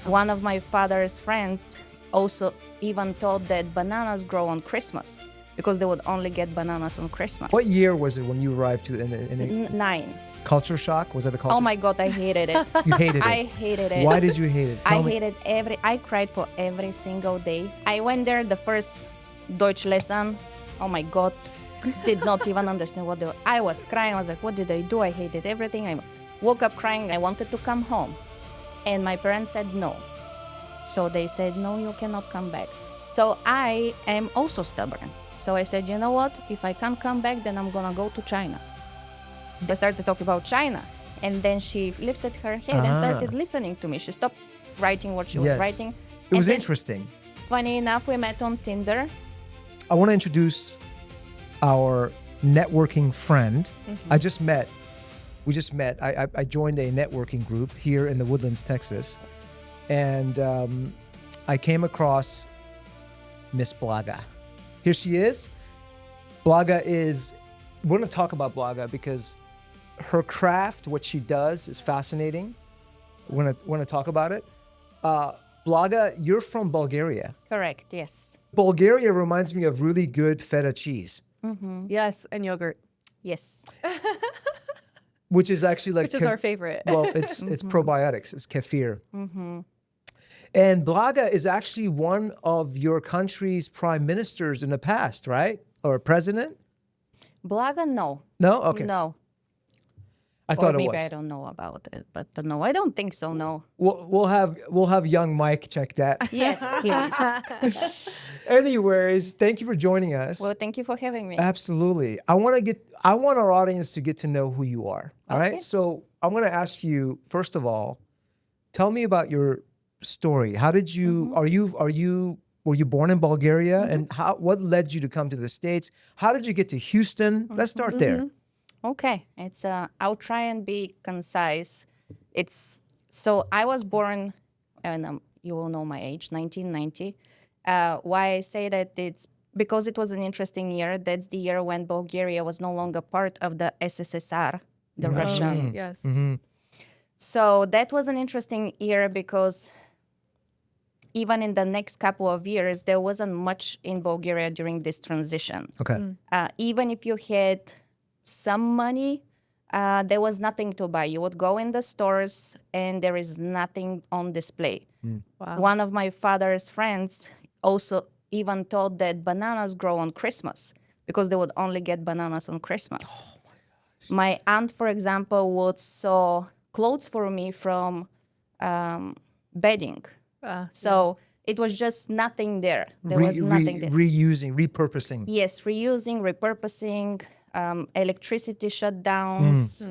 One of my father's friends also even thought that bananas grow on Christmas because they would only get bananas on Christmas. What year was it when you arrived to in 9. culture shock? Was it a culture? Oh my God, I hated it. You hated it. I hated it. Why did you hate it? I hated I cried for every single day. I went there the first Deutsch lesson. Oh my God, did not even understand what they were. I was crying. I was like, what did I do? I hated everything. I woke up crying. I wanted to come home. And my parents said no. So they said, no, you cannot come back. So I am also stubborn. So I said, you know what? If I can't come back, then I'm going to go to China. They started talking about China. And then she lifted her head and started listening to me. She stopped writing what she was writing. It was then, interesting. Funny enough, we met on Tinder. I want to introduce our networking friend. We just met. I joined a networking group here in the Woodlands, Texas. And I came across Miss Blaga. Here she is. Blaga is, we're going to talk about Blaga because her craft, what she does, is fascinating. We're going to talk about it. Blaga, you're from Bulgaria. Correct, yes. Bulgaria reminds me of really good feta cheese. Mm-hmm. Yes, and yogurt. Yes. Which is actually like... Which is our favorite. Well, it's probiotics. It's kefir. Mm-hmm. And Blaga is actually one of your country's prime ministers in the past, right? Or president? Blaga, no. No? Okay. No. I thought or it maybe was. I don't know about it, but no, I don't think so, no. We'll have young Mike check that. Yes, please. Anyways, thank you for joining us. Well, thank you for having me. Absolutely. I want our audience to get to know who you are. All right. So I'm going to ask you, first of all, tell me about your story. How did you, were you born in Bulgaria? And what led you to come to the States? How did you get to Houston? Let's start there. Okay, I'll try and be concise. So I was born, and you will know my age, 1990. Why I say that, it's because it was an interesting year. That's the year when Bulgaria was no longer part of the SSSR, the Russian. Yes. Mm-hmm. So that was an interesting year because even in the next couple of years, there wasn't much in Bulgaria during this transition. Okay. Even if you had some money, there was nothing to buy. You would go in the stores and there is nothing on display. Wow. One of my father's friends also even thought that bananas grow on Christmas because they would only get bananas on Christmas. Oh my gosh. My aunt, for example, would sew clothes for me from bedding. So it was just nothing there. There was nothing there. Reusing, repurposing. Yes, reusing, repurposing, electricity shutdowns,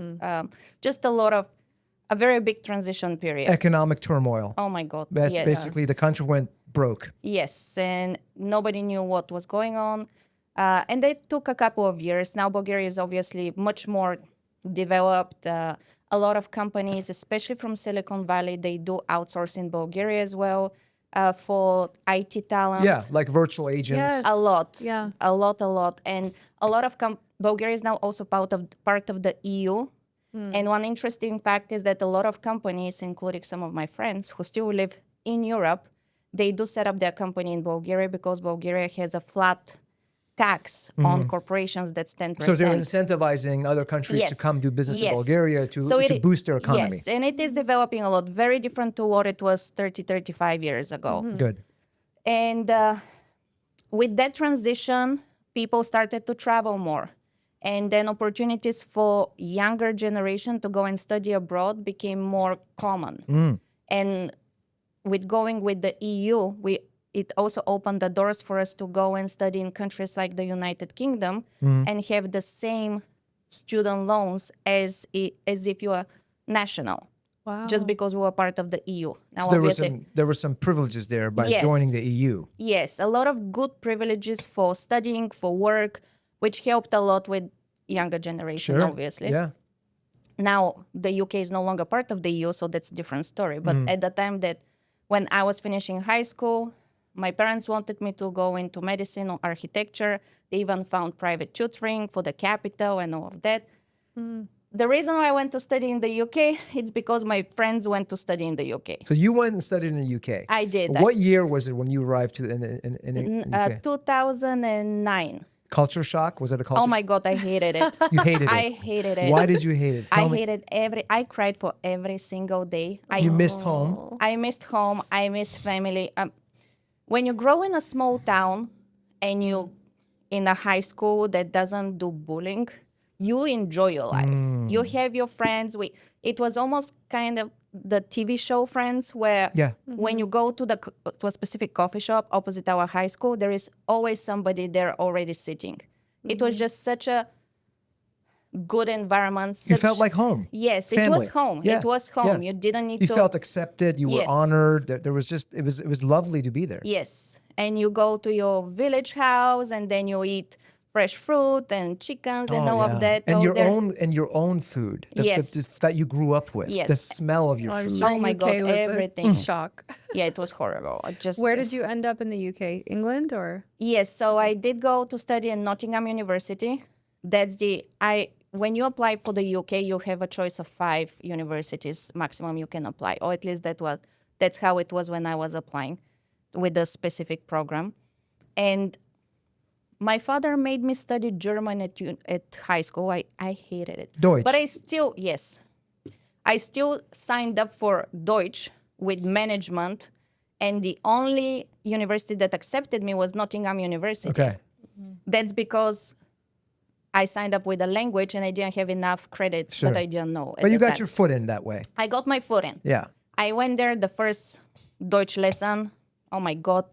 just a very big transition period. Economic turmoil. Oh my God, That's yes. basically the country went broke. Yes, and nobody knew what was going on. And it took a couple of years. Now Bulgaria is obviously much more developed. A lot of companies, especially from Silicon Valley, they do outsource in Bulgaria as well for IT talent. Yeah, like virtual agents. Yes. A lot. Yeah. A lot. And a lot of Bulgaria is now also part of the EU. And one interesting fact is that a lot of companies, including some of my friends who still live in Europe, they do set up their company in Bulgaria because Bulgaria has a flat tax on corporations that's 10%. So they're incentivizing other countries to come do business in Bulgaria to boost their economy. Yes, and it is developing a lot, very different to what it was 30, 35 years ago. Good. And with that transition, people started to travel more. And then opportunities for younger generation to go and study abroad became more common. And with going with the EU, it also opened the doors for us to go and study in countries like the United Kingdom and have the same student loans as if you are national. Wow. Just because we were part of the EU. Now, So there were some privileges there by joining the EU. Yes, a lot of good privileges for studying, for work, which helped a lot with younger generation, obviously. Yeah. Now, the UK is no longer part of the EU, so that's a different story. But at the time when I was finishing high school, my parents wanted me to go into medicine or architecture. They even found private tutoring for the capital and all of that. The reason why I went to study in the UK, it's because my friends went to study in the UK. So you went and studied in the UK. I did. What year was it when you arrived to in the UK? 2009. Culture shock? Was it a culture? Oh my God, I hated it. You hated it. I hated it. Why did you hate it? Tell me. I cried for every single day. You missed home. I missed home. I missed family. When you grow in a small town and you in a high school that doesn't do bullying, you enjoy your life. You have your friends. It was almost kind of the TV show Friends, where when you go to to a specific coffee shop opposite our high school, there is always somebody there already sitting. It was just such a good environment. You felt like home. Yes, Family. it was home. Yeah. It was home. Yeah. You didn't need You to. felt accepted. You were Yes. honored. There was just it was lovely to be there. Yes, and you go to your village house, and then you eat fresh fruit and chickens and all of that. And Oh, your own food. Yes. That you grew up with. Yes. The smell of your I'm food. sure Oh my UK God, was everything. a shock. Yeah, it was horrible. Where did you end up in the UK? England or? Yes, so I did go to study in Nottingham University. When you apply for the UK, you have a choice of 5 universities maximum you can apply, or at least that's how it was when I was applying with a specific program. And my father made me study German at high school. I hated it. Deutsch. But I still signed up for Deutsch with management, and the only university that accepted me was Nottingham University. Okay. That's because I signed up with a language and I didn't have enough credits Sure. that I didn't know. But you got time. your foot in that way. I got my foot in. Yeah. I went there the first Deutsch lesson. Oh my God,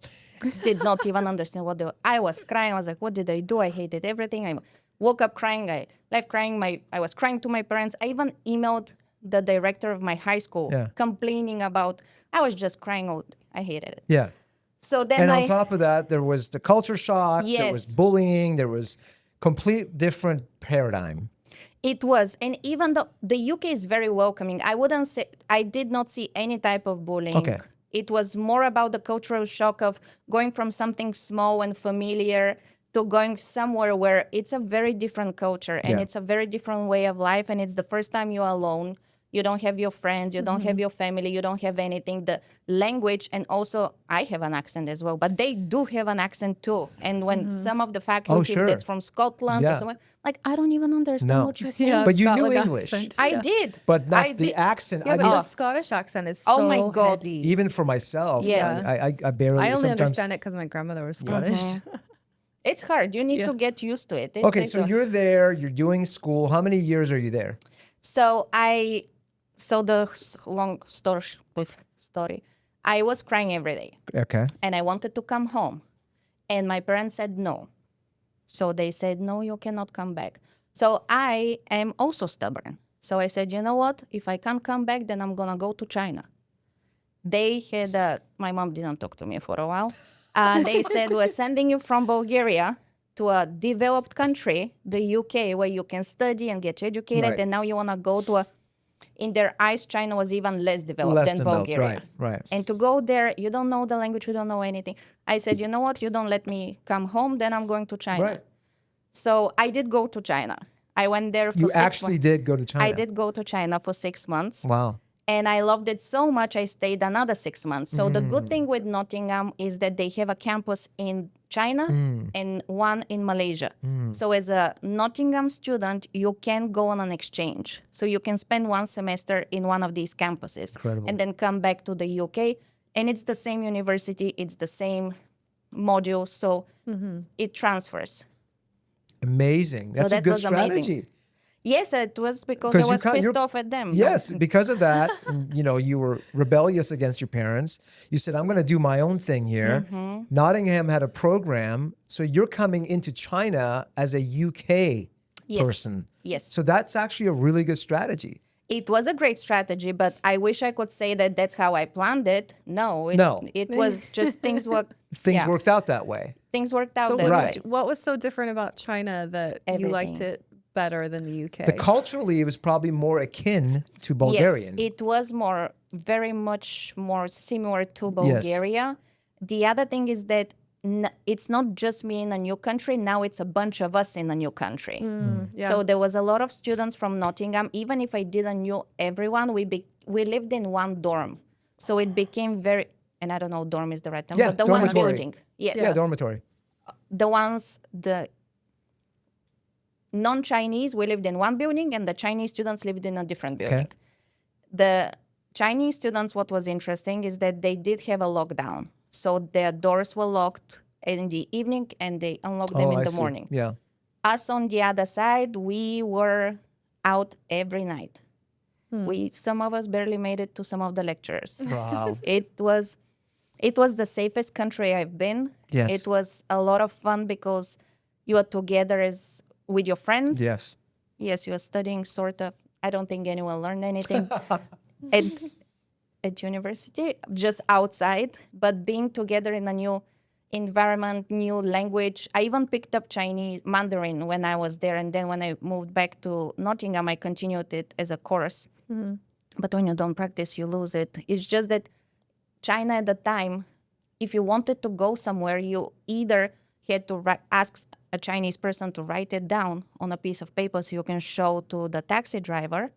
did not even understand I was crying. I was like, what did I do? I hated everything. I woke up crying. I left crying. I was crying to my parents. I even emailed the director of my high school complaining about, I was just crying out. I hated it. Yeah. So then And on top of that, there was the culture shock. There was Yes. bullying. There was complete different paradigm. It was. And even though the UK is very welcoming, I did not see any type of bullying. Okay. It was more about the cultural shock of going from something small and familiar to going somewhere where it's a very different culture and it's a very different way of life. And it's the first time you're alone. You don't have your friends, you don't have your family, you don't have anything. The language, and also I have an accent as well, but they do have an accent too. And when some of the faculty sure. that's from Scotland or somewhere, like, I don't even understand No. what you're saying. Yeah, But you knew Scotland English. accent. I Yeah. did. But not I the did. accent. Yeah, I but mean, the Scottish accent is Oh so my God. heavy. even for myself, Yes. I barely. I only sometimes- understand it because my grandmother was Scottish. It's hard. You need to get used to it. It Okay, takes so a- you're there. You're doing school. How many years are you there? So the long story, I was crying every day, Okay. and I wanted to come home, and my parents said no. So they said, no, you cannot come back. So I am also stubborn. So I said, you know what? If I can't come back, then I'm gonna go to China. They had my mom didn't talk to me for a while. They said, we're sending you from Bulgaria to a developed country, the UK, where you can study and get educated, Right. and now you wanna go to in their eyes, China was even less developed Less than developed, Bulgaria. right. And to go there, you don't know the language, you don't know anything. I said, you know what? You don't let me come home, then I'm going to China. Right. So I did go to China. I went there for You 6 actually months. did go to China. I did go to China for 6 months. Wow. And I loved it so much, I stayed another 6 months. So the good thing with Nottingham is that they have a campus in China and one in Malaysia. So as a Nottingham student, you can go on an exchange. So you can spend 1 semester in one of these campuses. Incredible. And then come back to the UK. And it's the same university, it's the same modules. So it transfers. Amazing. That's that a good was amazing. strategy. Yes, it was because 'Cause I you was you're- pissed off at them. Yes, because of that, you were rebellious against your parents. You said, I'm going to do my own thing here. Nottingham had a program. So you're coming into China as a UK Yes. person. Yes. So that's actually a really good strategy. It was a great strategy, but I wish I could say that that's how I planned it. No. It was just things worked. Things worked out that way. Things worked out So that Right. way. what was so different about China that you liked Everything. it better than the UK? Culturally, it was probably more akin to Bulgarian. Yes, it was very much more similar to Bulgaria. The other thing is that it's not just me in a new country. Now it's a bunch of us in a new country. Yeah. So there was a lot of students from Nottingham. Even if I didn't know everyone, we lived in one dorm. So it became very, and I don't know dorm is the right term, Yeah, but the one dormitory. building. Yes. Yeah, dormitory. The non-Chinese, we lived in one building, and the Chinese students lived in a different building. Okay. The Chinese students, what was interesting is that they did have a lockdown. So their doors were locked in the evening and they unlocked them in I the see. morning. Yeah. Us on the other side, we were out every night. Some of us barely made it to some of the lectures. Wow. It was the safest country I've been. Yes. It was a lot of fun because you are together with your friends. Yes. Yes, you are studying sort of. I don't think anyone learned anything at university, just outside. But being together in a new environment, new language. I even picked up Chinese Mandarin when I was there. And then when I moved back to Nottingham, I continued it as a course. But when you don't practice, you lose it. It's just that China at the time, if you wanted to go somewhere, you either had to ask a Chinese person to write it down on a piece of paper so you can show to the taxi driver.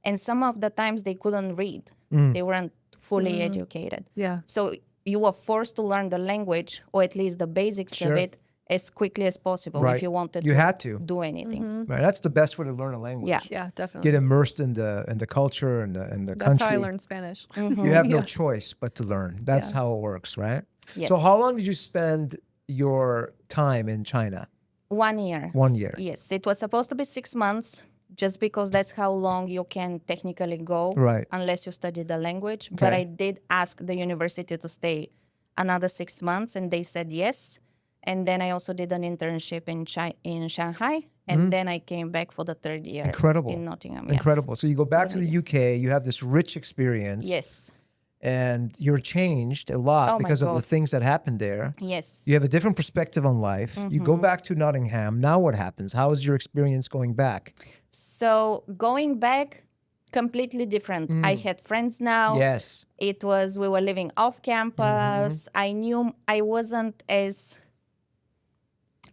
And some of the times they couldn't read. They weren't fully educated. Yeah. So you were forced to learn the language, or at least the basics Sure. of it, as quickly as possible Right. if you wanted You to had to. do anything. Right. That's the best way to learn a language. Yeah. Yeah, definitely. Get immersed in the culture and the That's country. how I learned Spanish. You have no Yeah. choice but to learn. That's Yeah. how it works, right? Yes. So how long did you spend your time in China? 1 year. 1 year. Yes. It was supposed to be 6 months, just because that's how long you can technically go, Right. unless you study the language. But Okay. I did ask the university to stay another 6 months, and they said yes. And then I also did an internship in Shanghai, and then I came back for the third year. Incredible. In Nottingham. Yes. Incredible. So you go back to the UK, you have this rich experience. Yes. And you're changed a lot Oh my because of the God. things that happened there. Yes. You have a different perspective on life. You go back to Nottingham. Now what happens? How is your experience going back? So going back, completely different. I had friends now. Yes. We were living off campus. I knew I wasn't as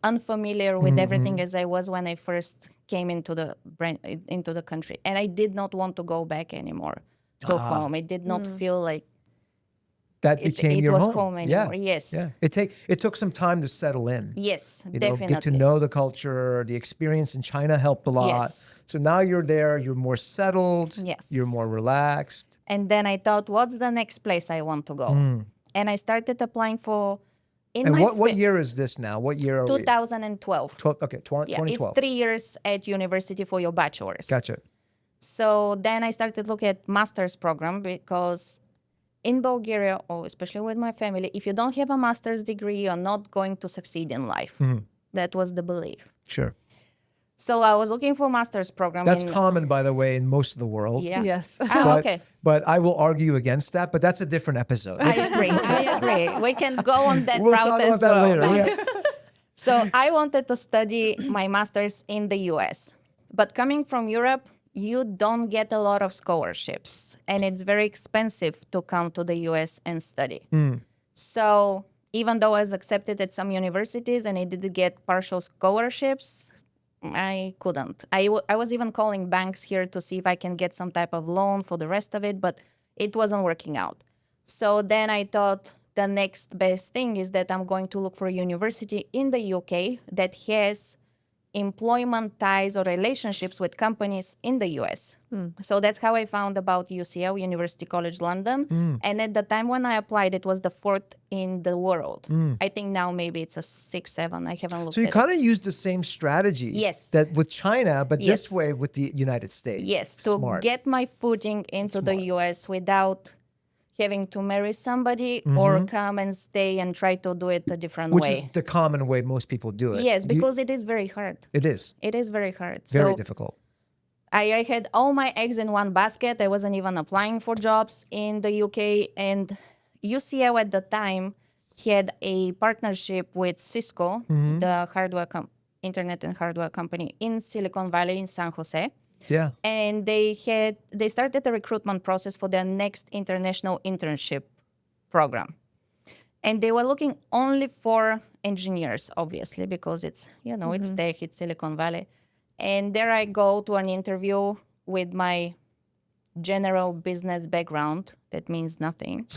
unfamiliar with everything as I was when I first came into the country. And I did not want to go back anymore, go home. It did not feel like That became it your was home. home anymore. Yes. Yeah. It took some time to settle in. Yes, You know, definitely. get to know the culture. The experience in China helped a lot. Yes. So now you're there. You're more settled. Yes. You're more relaxed. And then I thought, what's the next place I want to go? And I started applying for. And what year is this now? What year are we? 2012. 12. Okay, Yeah, 2012. it's 3 years at university for your bachelor's. Gotcha. So then I started looking at master's program, because in Bulgaria, or especially with my family, if you don't have a master's degree, you're not going to succeed in life. That was the belief. Sure. So I was looking for a master's program. That's common, by the way, in most of the world. Yeah. Yes. Ah, okay. But I will argue against that. But that's a different episode. I agree. We can go on that We'll route talk as about that well. later. Yeah. So I wanted to study my master's in the US. But coming from Europe, you don't get a lot of scholarships. And it's very expensive to come to the US and study. So even though I was accepted at some universities and I did get partial scholarships, I couldn't. I was even calling banks here to see if I can get some type of loan for the rest of it, but it wasn't working out. So then I thought the next best thing is that I'm going to look for a university in the UK that has employment ties or relationships with companies in the US. So that's how I found about UCL, University College London. And at the time when I applied, it was the 4th in the world. I think now maybe it's a 6, 7. I haven't looked So you at kind of used the same strategy. Yes. That with China, but this Yes. way with the United States. Yes, to Smart. get my footing into the US without having to marry somebody or come and stay and try to do it a different Which way. is the common way most people do it. Yes, because it is very hard. It is. It is very hard. Very So difficult. I had all my eggs in one basket. I wasn't even applying for jobs in the UK. And UCL at the time had a partnership with Cisco, the internet and hardware company in Silicon Valley in San Jose. Yeah. And they started the recruitment process for their next international internship program. And they were looking only for engineers, obviously, because it's, it's tech, it's Silicon Valley. And there I go to an interview with my general business background. That means nothing.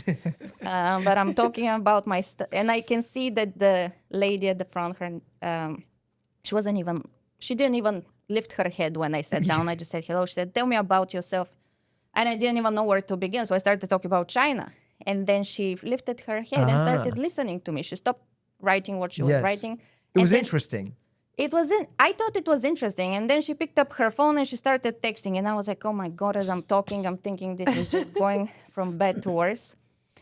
But I'm talking about my and I can see that the lady at the front, she didn't even lift her head when I sat down. I just said hello. She said, tell me about yourself. And I didn't even know where to begin. So I started talking about China. And then she lifted her head and started listening to me. She stopped writing what she was writing. It was interesting. I thought it was interesting. And then she picked up her phone and she started texting. And I was like, oh my God, as I'm talking, I'm thinking this is just going from bad to worse.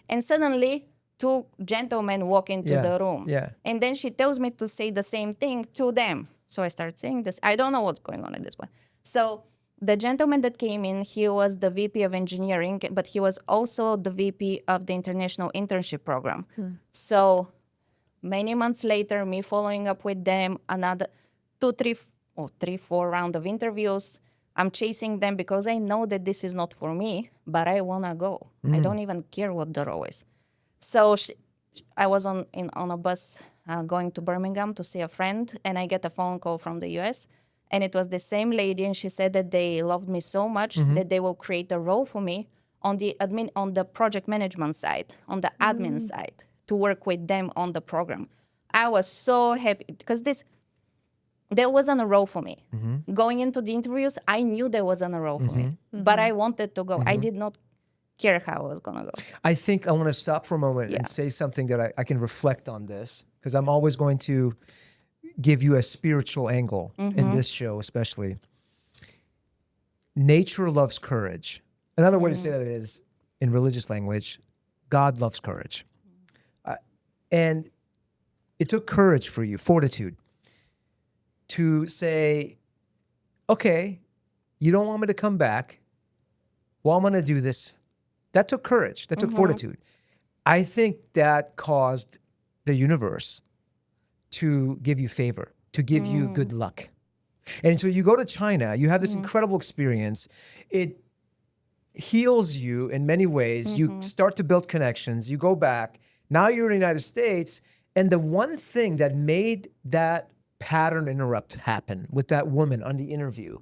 And suddenly, two gentlemen walk into the room. Yeah. And then she tells me to say the same thing to them. So I start saying this. I don't know what's going on at this point. So the gentleman that came in, he was the VP of engineering, but he was also the VP of the international internship program. So many months later, me following up with them, another 4 round of interviews. I'm chasing them because I know that this is not for me, but I want to go. I don't even care what the role is. So I was on a bus going to Birmingham to see a friend, and I get a phone call from the US. And it was the same lady, and she said that they loved me so much that they will create a role for me on the project management side, on the admin side, to work with them on the program. I was so happy because there wasn't a role for me. Going into the interviews, I knew there wasn't a role for me, but I wanted to go. I did not care how I was going to go. I think I want to stop for a moment and say something that I can reflect on this, because I'm always going to give you a spiritual angle in this show, especially. Nature loves courage. Another way to say that is, in religious language, God loves courage. And it took courage for you, fortitude, to say, okay, you don't want me to come back. Well, I'm going to do this. That took courage. That took fortitude. I think that caused the universe to give you favor, to give you good luck. And so you go to China, you have this incredible experience. It heals you in many ways. You start to build connections. You go back. Now you're in the United States. And the one thing that made that pattern interrupt happen with that woman on the interview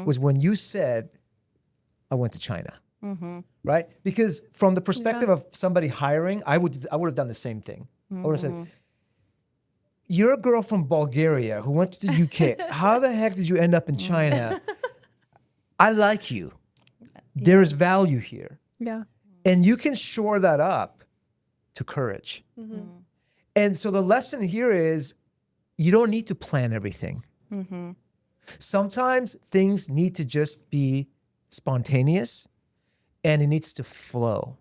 was when you said, I went to China. Right? Because from the perspective of somebody hiring, I would have done the same thing. I would have said, you're a girl from Bulgaria who went to the UK. How the heck did you end up in China? I like you. There is value here. Yeah. And you can shore that up to courage. And so the lesson here is you don't need to plan everything. Sometimes things need to just be spontaneous and it needs to flow.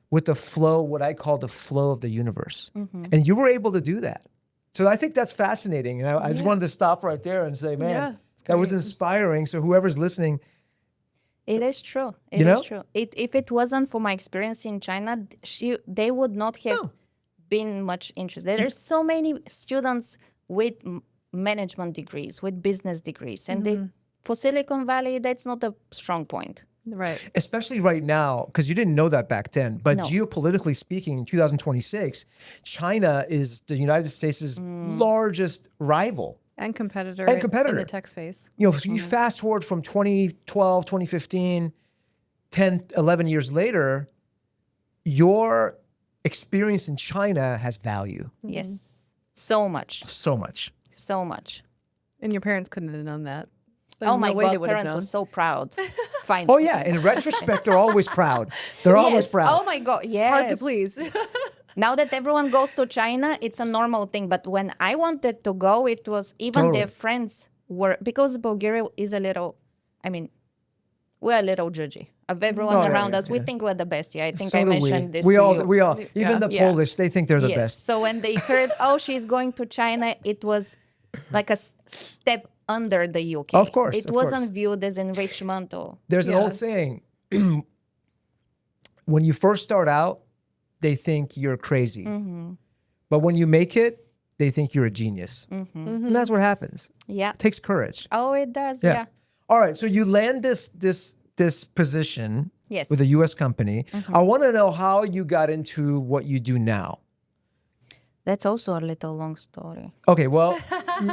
With the flow, what I call the flow of the universe. And you were able to do that. So I think that's fascinating. And I just wanted to stop right there and say, man, that was inspiring. So whoever's listening. It is true. It is true. If it wasn't for my experience in China, they would not have been much interested. There's so many students with management degrees, with business degrees. And for Silicon Valley, that's not a strong point. Right. Especially right now, because you didn't know that back then. But geopolitically speaking, in 2026, China is the United States' largest rival. And competitor in the tech space. You know, so you fast forward from 2012, 2015, 10, 11 years later, your experience in China has value. Yes. So much. So much. So much. And your parents couldn't have known that. Oh my God, parents were so proud. Fine. Oh yeah, in retrospect, they're always proud. They're always proud. Oh my God, yes. Hard to please. Now that everyone goes to China, it's a normal thing. But when I wanted to go, it was even their friends were, because Bulgaria is a little, we're a little judgy of everyone around us. We think we're the best. Yeah, I think I mentioned this to you. We all, even the Polish, they think they're the best. So when they heard, she's going to China, it was like a step under the UK. Of course. It wasn't viewed as enrichment or... There's an old saying, when you first start out, they think you're crazy. But when you make it, they think you're a genius. And that's what happens. Yeah. It takes courage. Oh, it does, yeah. All right, so you land this position with a U.S. company. I want to know how you got into what you do now. That's also a little long story. Okay, well,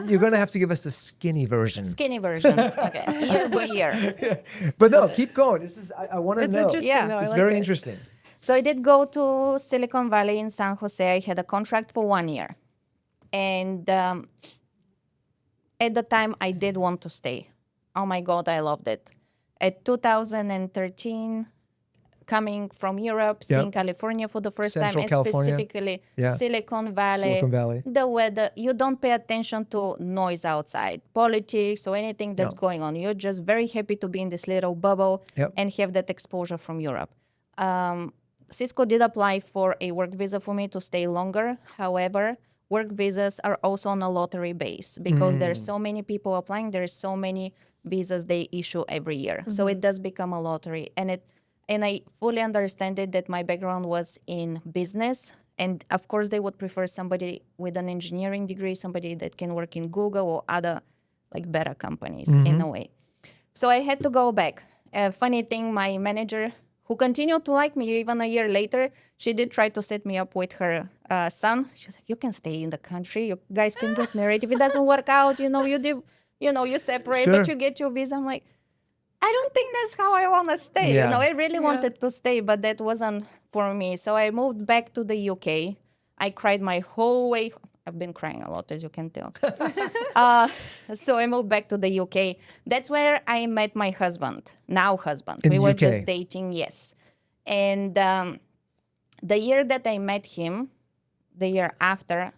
you're going to have to give us the skinny version. Skinny version. Okay. Year by year. But no, keep going. This is I want to It's know. interesting, Yeah. though. I It's like very it. interesting. So I did go to Silicon Valley in San Jose. I had a contract for 1 year. And at the time, I did want to stay. Oh my God, I loved it. At 2013, coming from Europe, seeing California for the first Central time, and California. specifically Yeah. Silicon Valley. Silicon Valley. The weather, you don't pay attention to noise outside, politics or anything that's No. going on. You're just very happy to be in this little bubble Yep. and have that exposure from Europe. Cisco did apply for a work visa for me to stay longer. However, work visas are also on a lottery base because there's so many people applying. There's so many visas they issue every year. So it does become a lottery. And I fully understand it that my background was in business. And of course, they would prefer somebody with an engineering degree, somebody that can work in Google or other like better companies in a way. So I had to go back. Funny thing, my manager, who continued to like me even a year later, she did try to set me up with her son. She was like, "You can stay in the country. You guys can get married. If it doesn't work out, you separate, Sure. but you get your visa." I'm like, I don't think that's how I want to stay. Yeah. I really wanted to stay, but that wasn't for me. So I moved back to the UK. I cried my whole way. I've been crying a lot, as you can tell. So I moved back to the UK. That's where I met my husband, now husband. In We the were UK. just dating, yes. And the year that I met him, the year after,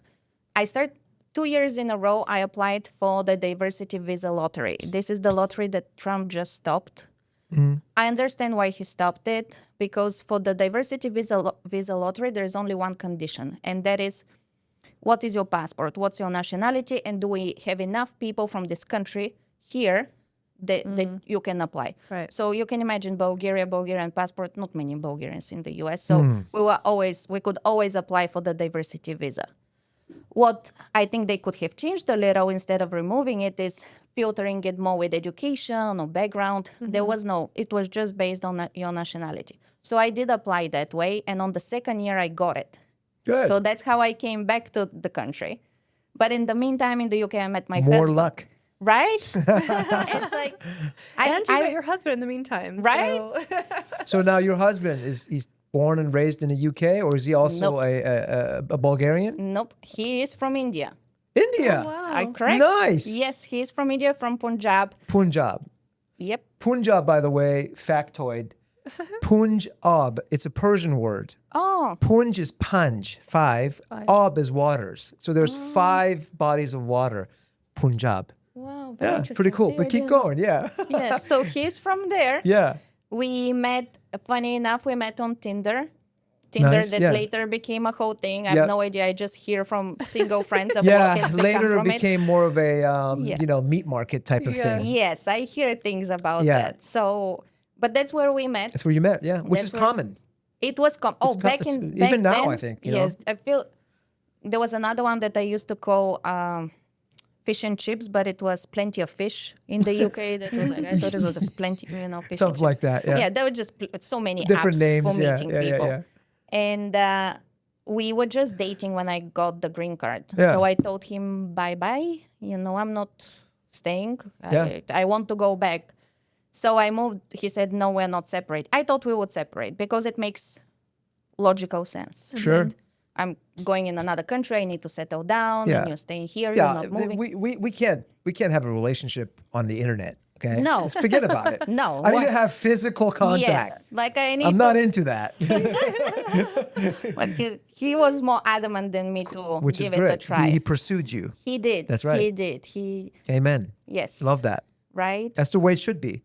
I started 2 years in a row, I applied for the diversity visa lottery. This is the lottery that Trump just stopped. I understand why he stopped it, because for the diversity visa lottery, there is only one condition, and that is, what is your passport? What's your nationality? And do we have enough people from this country here that you can apply? Right. So you can imagine Bulgarian passport, not many Bulgarians in the US. So we could always apply for the diversity visa. What I think they could have changed a little instead of removing it is filtering it more with education or background. There was it was just based on your nationality. So I did apply that way. And on the second year, I got it. Good. So that's how I came back to the country. But in the meantime, in the UK, I met my More husband. luck. Right? It's like, And you met your husband in the meantime. Right? So. So now your husband he's born and raised in the UK, or is he also Nope. a Bulgarian? Nope. He is from India. India. I correct? Nice. Yes, he is from India, from Punjab. Punjab. Yep. Punjab, by the way, factoid. Punjab. It's a Persian word. Oh, Punj is panj, five. Ab is waters. So there's 5 bodies of water. Punjab. wow. Yeah, Very interesting. pretty cool. See, But I keep didn't- going. Yeah. Yeah, so he's from there. Yeah. We met, funny enough, we met on Tinder. Tinder Nice, that yeah. later became a whole thing. I Yeah. have no idea. I just hear from single friends about Yeah. what has Later become it from became more of a Yeah. meat market type of Yeah. thing. Yes, I hear things about Yeah. that. So, but that's where we met. That's where you met. Yeah. Which That's is where- common. It was back in back even now, then, I think, you know. yes, I feel there was another one that I used to call fish and chips, but it was plenty of fish in the UK. That was like, I thought it was a plenty, fish and Something like chips. that, yeah. Yeah, there were just so many Different apps names. for Yeah. meeting Yeah. people. Yeah. And we were just dating when I got the green card. Yeah. So I told him, bye-bye. I'm not staying. Yeah. I want to go back. So I moved. He said, no, we're not separate. I thought we would separate because it makes logical sense. Sure. I'm going in another country. I need to settle down. Yeah. And you're staying here. Yeah. You're not moving. We can't have a relationship on the internet. Okay. No. Just forget about it. No. I need to have physical contact. Yes. Like I need I'm to. not into that. But he was more adamant than me to Which give is it great. a try. He pursued you. He did. That's right. He did. Amen. Yes. Love that. Right? That's the way it should be.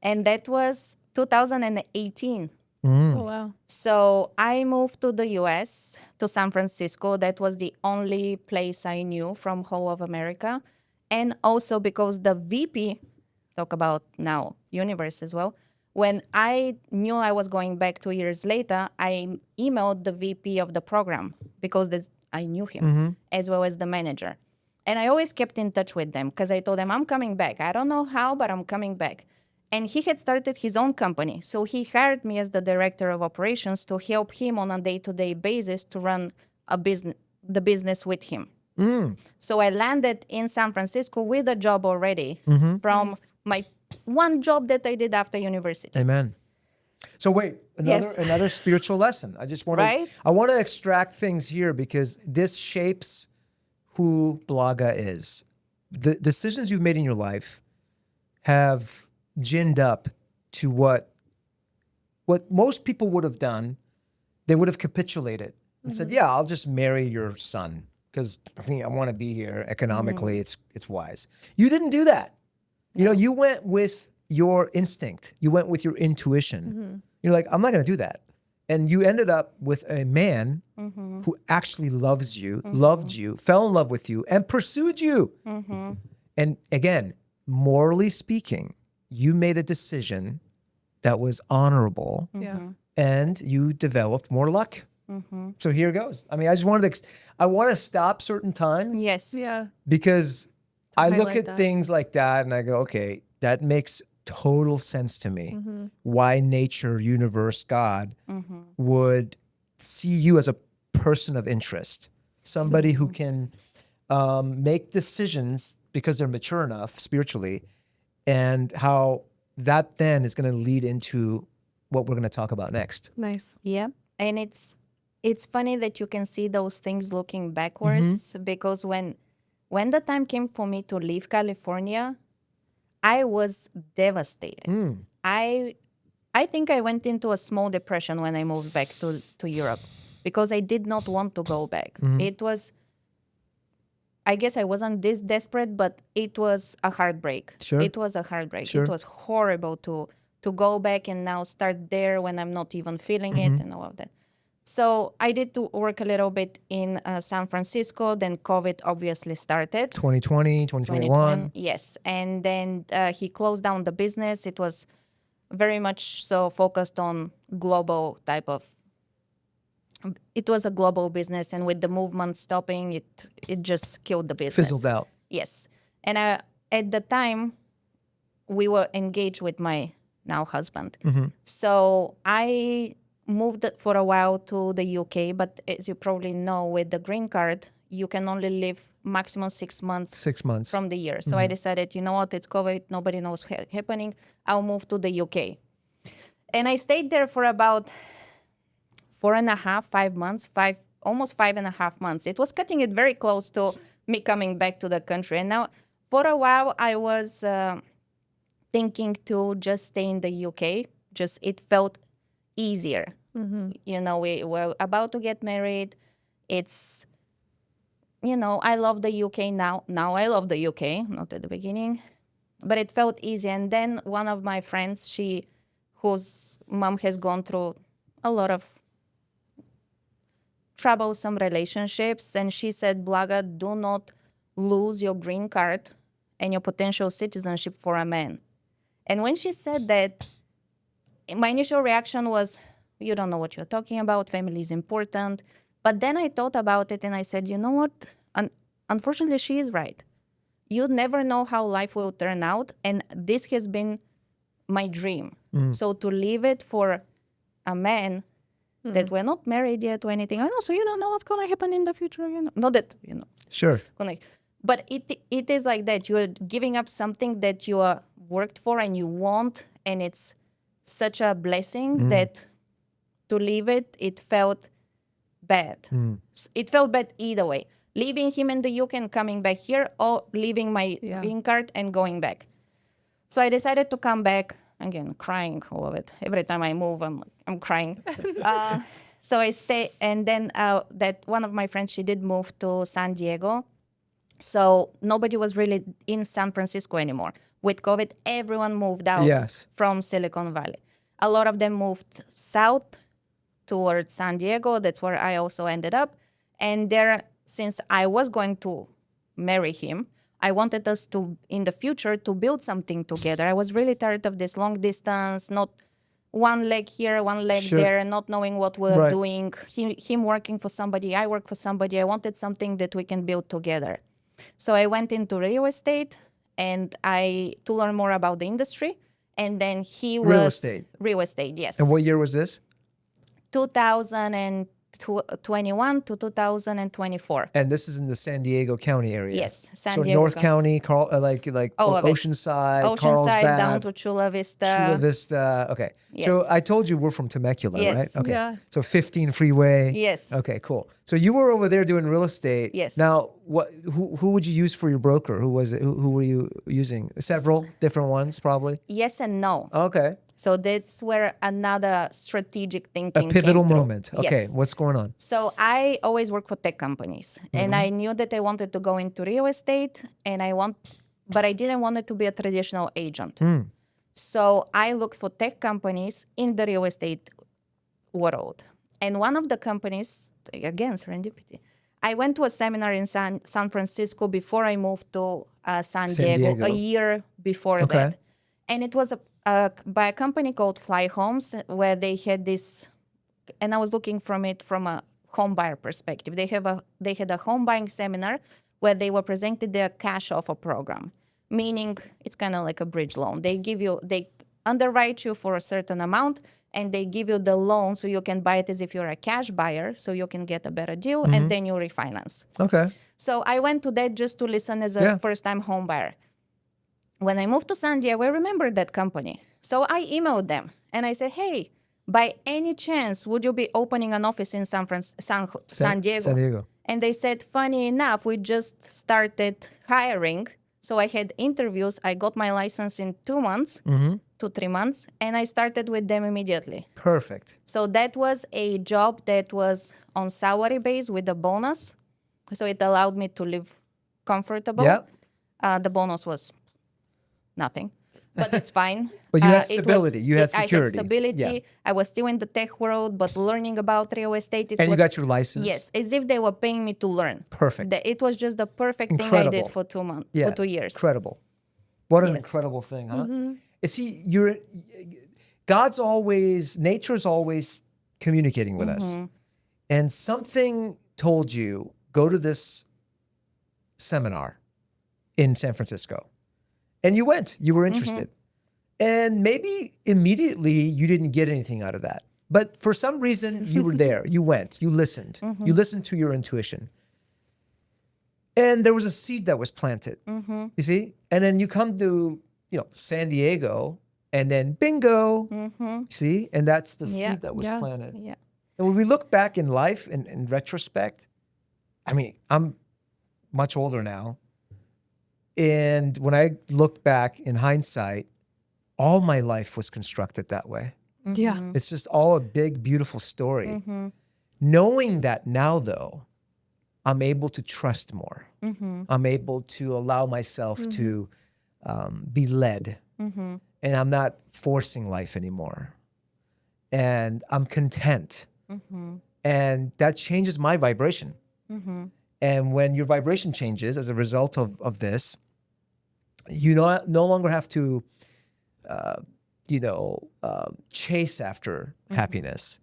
And that was 2018. Oh, wow. So I moved to the US, to San Francisco. That was the only place I knew from whole of America. And also because the VP, talk about now universe as well, when I knew I was going back 2 years later, I emailed the VP of the program because I knew him as well as the manager. And I always kept in touch with them because I told them, I'm coming back. I don't know how, but I'm coming back. And he had started his own company. So he hired me as the director of operations to help him on a day-to-day basis to run a the business with him. So I landed in San Francisco with a job already from my one job that I did after university. Amen. So wait, another spiritual lesson. I just want Right? to I want to extract things here because this shapes who Blaga is. The decisions you've made in your life have ginned up to what most people would have done. They would have capitulated and said, "Yeah, I'll just marry your son because I want to be here economically. It's wise." You didn't do that. You know, you went with your instinct. You went with your intuition. You're like, I'm not going to do that. And you ended up with a man who actually loves you, loved you, fell in love with you, and pursued you. And again, morally speaking, you made a decision that was honorable, and you developed more luck. So here goes. I mean, I just wanted to, I want to stop certain times. Yes. Yeah. Because I look highlight at that. things like that and I go, okay, that makes total sense to me. Why nature, universe, God would see you as a person of interest, somebody who can make decisions because they're mature enough spiritually, and how that then is going to lead into what we're going to talk about next. Nice. Yeah. And it's funny that you can see those things looking backwards because when the time came for me to leave California, I was devastated. I think I went into a small depression when I moved back to Europe because I did not want to go back. It was, I guess I wasn't this desperate, but it was a heartbreak. Sure. It was a heartbreak. Sure. It was horrible to go back and now start there when I'm not even feeling it and all of that. So I did to work a little bit in San Francisco. Then COVID obviously started. 2020, 2021. Yes. And then he closed down the business. It was very much so focused on global type of, it was a global business. And with the movement stopping, it just killed the business. Fizzled out. Yes. And at the time, we were engaged with my now husband. So I moved for a while to the UK, but as you probably know, with the green card, you can only live maximum 6 months. 6 months. From the year. So I decided, you know what, it's COVID, nobody knows what's happening. I'll move to the UK. And I stayed there for about 4.5 months, almost 5.5 months. It was cutting it very close to me coming back to the country. And now for a while, I was thinking to just stay in the UK. Just, it felt easier. You know, we were about to get married. It's, you know, I love the UK now. Now I love the UK, not at the beginning, but it felt easy. And then one of my friends, whose mom has gone through a lot of troublesome relationships, and she said, Blaga, do not lose your green card and your potential citizenship for a man. And when she said that, my initial reaction was, you don't know what you're talking about. Family is important. But then I thought about it and I said, you know what? Unfortunately, she is right. You never know how life will turn out. And this has been my dream. So to leave it for a man that we're not married yet or anything, I know, so you don't know what's going to happen in the future. You know, not that, you know. Sure. But it is like that. You're giving up something that you worked for and you want, and it's such a blessing that to leave it felt bad. It felt bad either way. Leaving him in the UK and coming back here, or leaving my green card and going back. So I decided to come back, again, crying all of it. Every time I move, I'm crying. So I stay, and then that one of my friends, she did move to San Diego. So nobody was really in San Francisco anymore. With COVID, everyone moved out from Silicon Valley. A lot of them moved south towards San Diego. That's where I also ended up. And there, since I was going to marry him, I wanted us to, in the future, to build something together. I was really tired of this long distance, not one leg here, one leg there, not knowing what we're doing. Him working for somebody, I work for somebody. I wanted something that we can build together. So I went into real estate and to learn more about the industry. And then he was... Real estate, yes. And what year was this? 2010. 2021 to 2024. And this is in the San Diego County area. Yes, San so Diego North County. County, like All of it. Oceanside, Oceanside Carlsbad, down to Chula Vista. Chula Vista. Okay. Yes. So I told you we're from Temecula, Yes. right? Okay. Yeah. So 15 freeway. Yes. Okay, cool. So you were over there doing real estate. Yes. Now, who would you use for your broker? Who was it? Who were you using? Several different ones, probably. Yes and no. Okay. So that's where another strategic thinking A pivotal came through. moment. Okay. Yes. What's going on? So I always work for tech companies, and I knew that I wanted to go into real estate, but I didn't want it to be a traditional agent. So I looked for tech companies in the real estate world, and one of the companies, again, serendipity. I went to a seminar in San Francisco before I moved to San Diego a year before that, and it was by a company called Fly Homes, where they had this, and I was looking from a home buyer perspective. They had a home buying seminar where they were presented their cash offer program, meaning it's kind of like a bridge loan. They underwrite you for a certain amount, and they give you the loan so you can buy it as if you're a cash buyer, so you can get a better deal, and then you refinance. Okay. So I went to that just to listen as a first-time home buyer. When I moved to San Diego, I remembered that company. So I emailed them, and I said, hey, by any chance, would you be opening an office in San Diego? San Diego. And they said, funny enough, we just started hiring. So I had interviews. I got my license in 2 months, 2-3 months, and I started with them immediately. Perfect. So that was a job that was on salary base with a bonus. So it allowed me to live comfortable. Yep. The bonus was nothing, but it's fine. But you had stability. You had security. I had stability. Yeah. I was still in the tech world, but learning about real estate. And you got your license? Yes, as if they were paying me to learn. Perfect. It was just the perfect Incredible. thing I did for 2 months, Yeah. for 2 years. Incredible. What an Yes. incredible thing, huh? See, nature's always communicating with us. And something told you, go to this seminar in San Francisco. And you went, you were interested. And maybe immediately you didn't get anything out of that. But for some reason, you were there, you went, you listened. You listened to your intuition. And there was a seed that was planted, you see? And then you come to, San Diego, and then bingo, see? And that's the seed that was planted. Yeah. And when we look back in life, in retrospect, I mean, I'm much older now. And when I look back in hindsight, all my life was constructed that way. Yeah. It's just all a big, beautiful story. Knowing that now, though, I'm able to trust more. I'm able to allow myself to be led. And I'm not forcing life anymore. And I'm content. And that changes my vibration. And when your vibration changes as a result of this, you no longer have to, chase after happiness.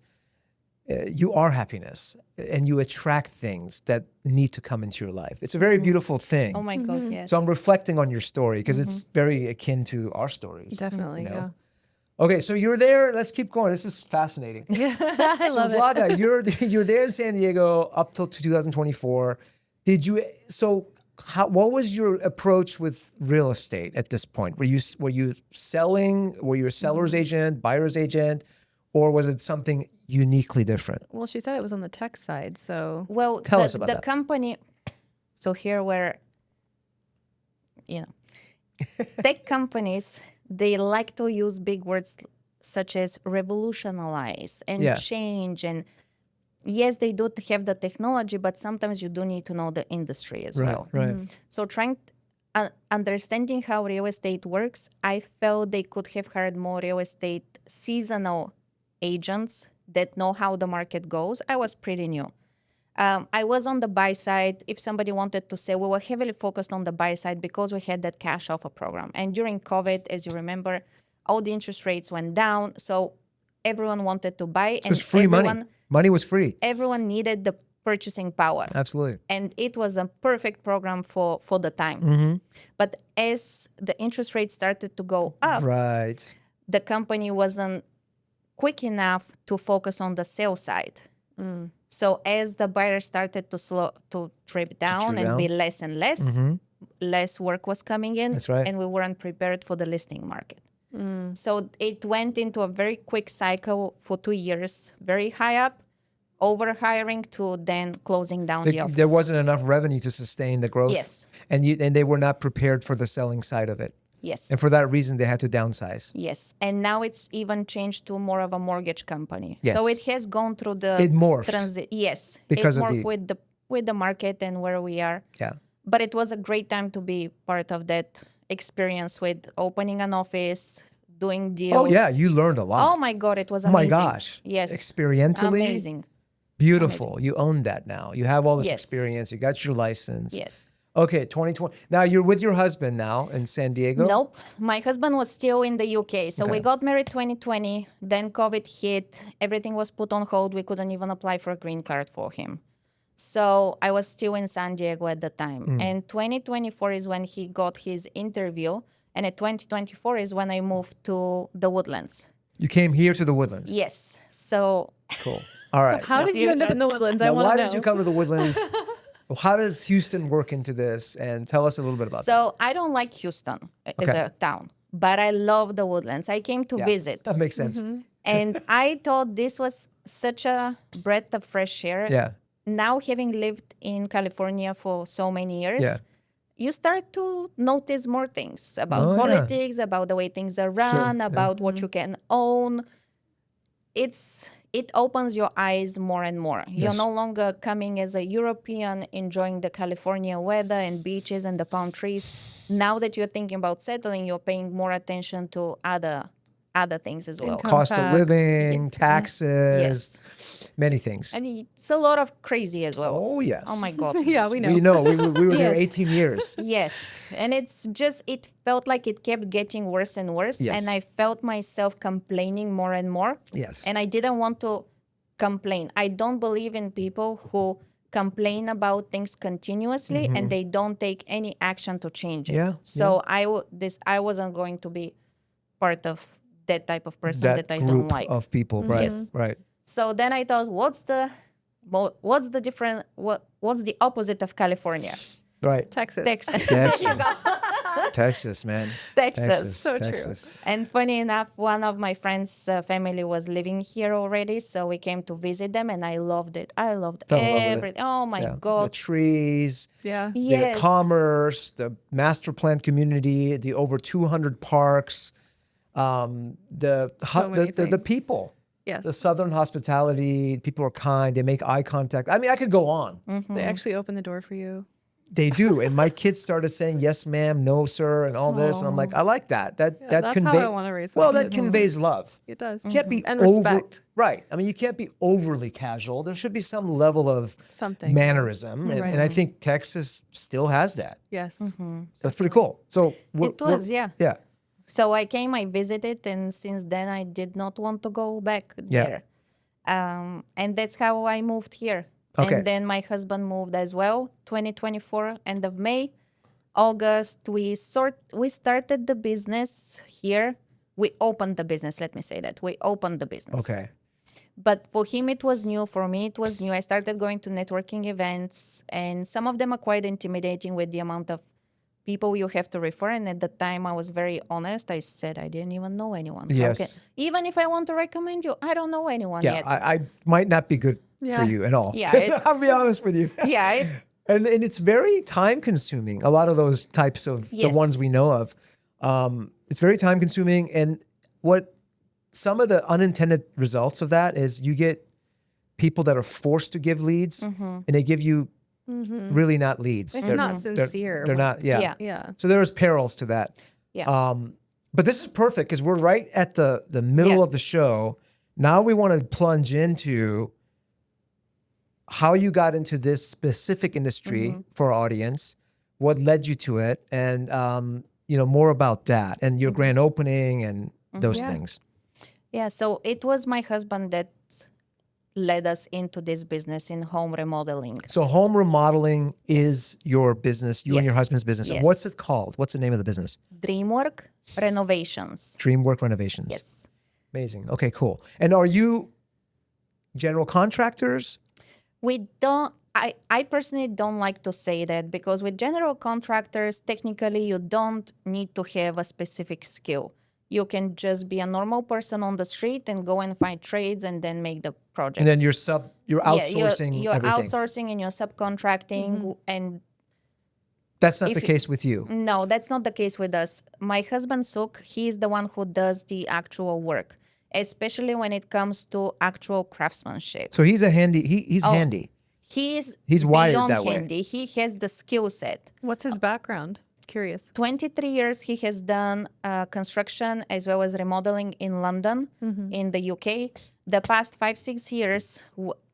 You are happiness, and you attract things that need to come into your life. It's a very beautiful thing. Oh my God, yes. So I'm reflecting on your story because it's very akin to our stories. Definitely, yeah. Okay, so you're there. Let's keep going. This is fascinating. I So love it. Blaga, you're there in San Diego up till 2024. What was your approach with real estate at this point? Were you selling? Were you a seller's agent, buyer's agent, or was it something uniquely different? Well, she said it was on the tech side, so Well, Tell us about the that. company. So here, where tech companies, they like to use big words such as revolutionize and change, and yes, they do have the technology, but sometimes you do need to know the industry as well. Right. So understanding how real estate works, I felt they could have hired more real estate seasonal agents that know how the market goes. I was pretty new. I was on the buy side. If somebody wanted to sell, we were heavily focused on the buy side because we had that cash offer program. And during COVID, as you remember, all the interest rates went down. So everyone wanted to buy. It was free money. Money was free. Everyone needed the purchasing power. Absolutely. And it was a perfect program for the time. But as the interest rates started to go up, Right. the company wasn't quick enough to focus on the sales side. So as the buyer started to trip down and be less and less, less work was coming in. That's right. And we weren't prepared for the listing market. So it went into a very quick cycle for 2 years, very high up, over hiring to then closing down the office. There wasn't enough revenue to sustain the growth. Yes. And they were not prepared for the selling side of it. Yes. And for that reason, they had to downsize. Yes. And now it's even changed to more of a mortgage company. Yes. So it has gone through the It morphed. Yes. Because it of morphed with the market and where we are. Yeah. But it was a great time to be part of that experience with opening an office, doing deals. Oh, yeah. You learned a lot. Oh my God, it was Oh amazing. my gosh. Yes. Experientially. Amazing. Beautiful. You own that now. You have all this Yes. experience. You got your license. Yes. Okay, 2020. Now you're with your husband now in San Diego? Nope. My husband was still in the UK. So we got married 2020. Then COVID hit. Everything was put on hold. We couldn't even apply for a green card for him. So I was still in San Diego at the time. And 2024 is when he got his interview. And at 2024 is when I moved to the Woodlands. You came here to the Woodlands? Yes. So Cool. All right. How did you end up in the Woodlands? I Now, want to why know. did you come to the Woodlands? How does Houston work into this? And tell us a little bit about that. So I don't like Houston as Okay. a town, but I love the Woodlands. I came to Yeah, visit. That makes sense. And I thought this was such a breath of fresh air. Yeah. Now, having lived in California for so many years, Yeah. you start to notice more things about Oh, yeah. politics, about the way things are run, yeah. about what you can own. It opens your eyes more and more. You're Yes. no longer coming as a European, enjoying the California weather and beaches and the palm trees. Now that you're thinking about settling, you're paying more attention to other things as well. Income Cost of tax. living, taxes, Yes. many things. And it's a lot of crazy as well. Oh, yes. Oh my God. Yeah, we know. We know. We were there Yes. 18 years. Yes. And it felt like it kept getting worse and worse. Yes. And I felt myself complaining more and more. Yes. And I didn't want to complain. I don't believe in people who complain about things continuously and they don't take any action to change it. Yeah, So I wasn't going to be part of that type of person that I group don't like. of people. Right. Yes. Right. So then I thought, what's the opposite of California? Right. Texas. Texas. Texas. Texas, man. Texas. So true. Texas. And funny enough, one of my friends' family was living here already, so we came to visit them, and I loved it. I loved Fell in love with it. everything. Oh my Yeah. The God! trees, Yeah. Yes. the commerce, the master plan community, the over 200 parks, the many the people. Yes. The Southern hospitality, people are kind, they make eye contact. I mean, I could go on. They actually opened the door for you. They do. And my kids started saying, yes, ma'am, no, sir, and all this. And I'm like, I like that. That that's how I wanna raise my Well, that kids. conveys love. It does. You can't be And over, respect. right. I mean, you can't be overly casual. There should be some level of Something. mannerism. And, Right. and I think Texas still has that. Yes. So that's pretty cool. So It was, yeah. Yeah. So I came, I visited, and since then I did not want to go back Yeah. there. And that's how I moved here. Okay. And then my husband moved as well. 2024, end of May, August, we started the business here. We opened the business. Let me say that we opened the business. Okay. But for him, it was new. For me, it was new. I started going to networking events, and some of them are quite intimidating with the amount of people you have to refer. And at the time, I was very honest. I said I didn't even know anyone. How Yes. even if I want to recommend you, I don't know anyone Yeah. yet. I might not be good Yeah. for you at all. Yeah, I'll be honest with you. Yeah, And it's very time consuming. A lot of those types of the Yes. ones we know of, it's very time consuming. And what some of the unintended results of that is you get people that are forced to give leads, and they give you really not leads. It's not sincere. They're not. Yeah. Yeah. Yeah. So there's perils to that. yeah. But this is perfect because we're right at the middle Yeah. of the show. Now we want to plunge into how you got into this specific industry for our audience, what led you to it, and more about that and your grand opening and those Yeah. things. Yeah, so it was my husband that led us into this business in home remodeling. So home remodeling is your business, you and your Yes. husband's business. And Yes. what's it called? What's the name of the business? Dream Work Renovations. Dream Work Renovations. Yes. Amazing. Okay, cool. And are you general contractors? We don't. I personally don't like to say that because with general contractors, technically you don't need to have a specific skill. You can just be a normal person on the street and go and find trades and then make the projects. And then you're outsourcing you're everything. outsourcing and you're subcontracting. And That's not if the you- case with you. no, that's not the case with us. My husband Suk, he's the one who does the actual work, especially when it comes to actual craftsmanship. So he's a handy. He's handy. He's wired beyond that way. handy. He has the skill set. What's his background? Curious. 23 years he has done construction as well as remodeling in London, in the UK. The past 5-6 years,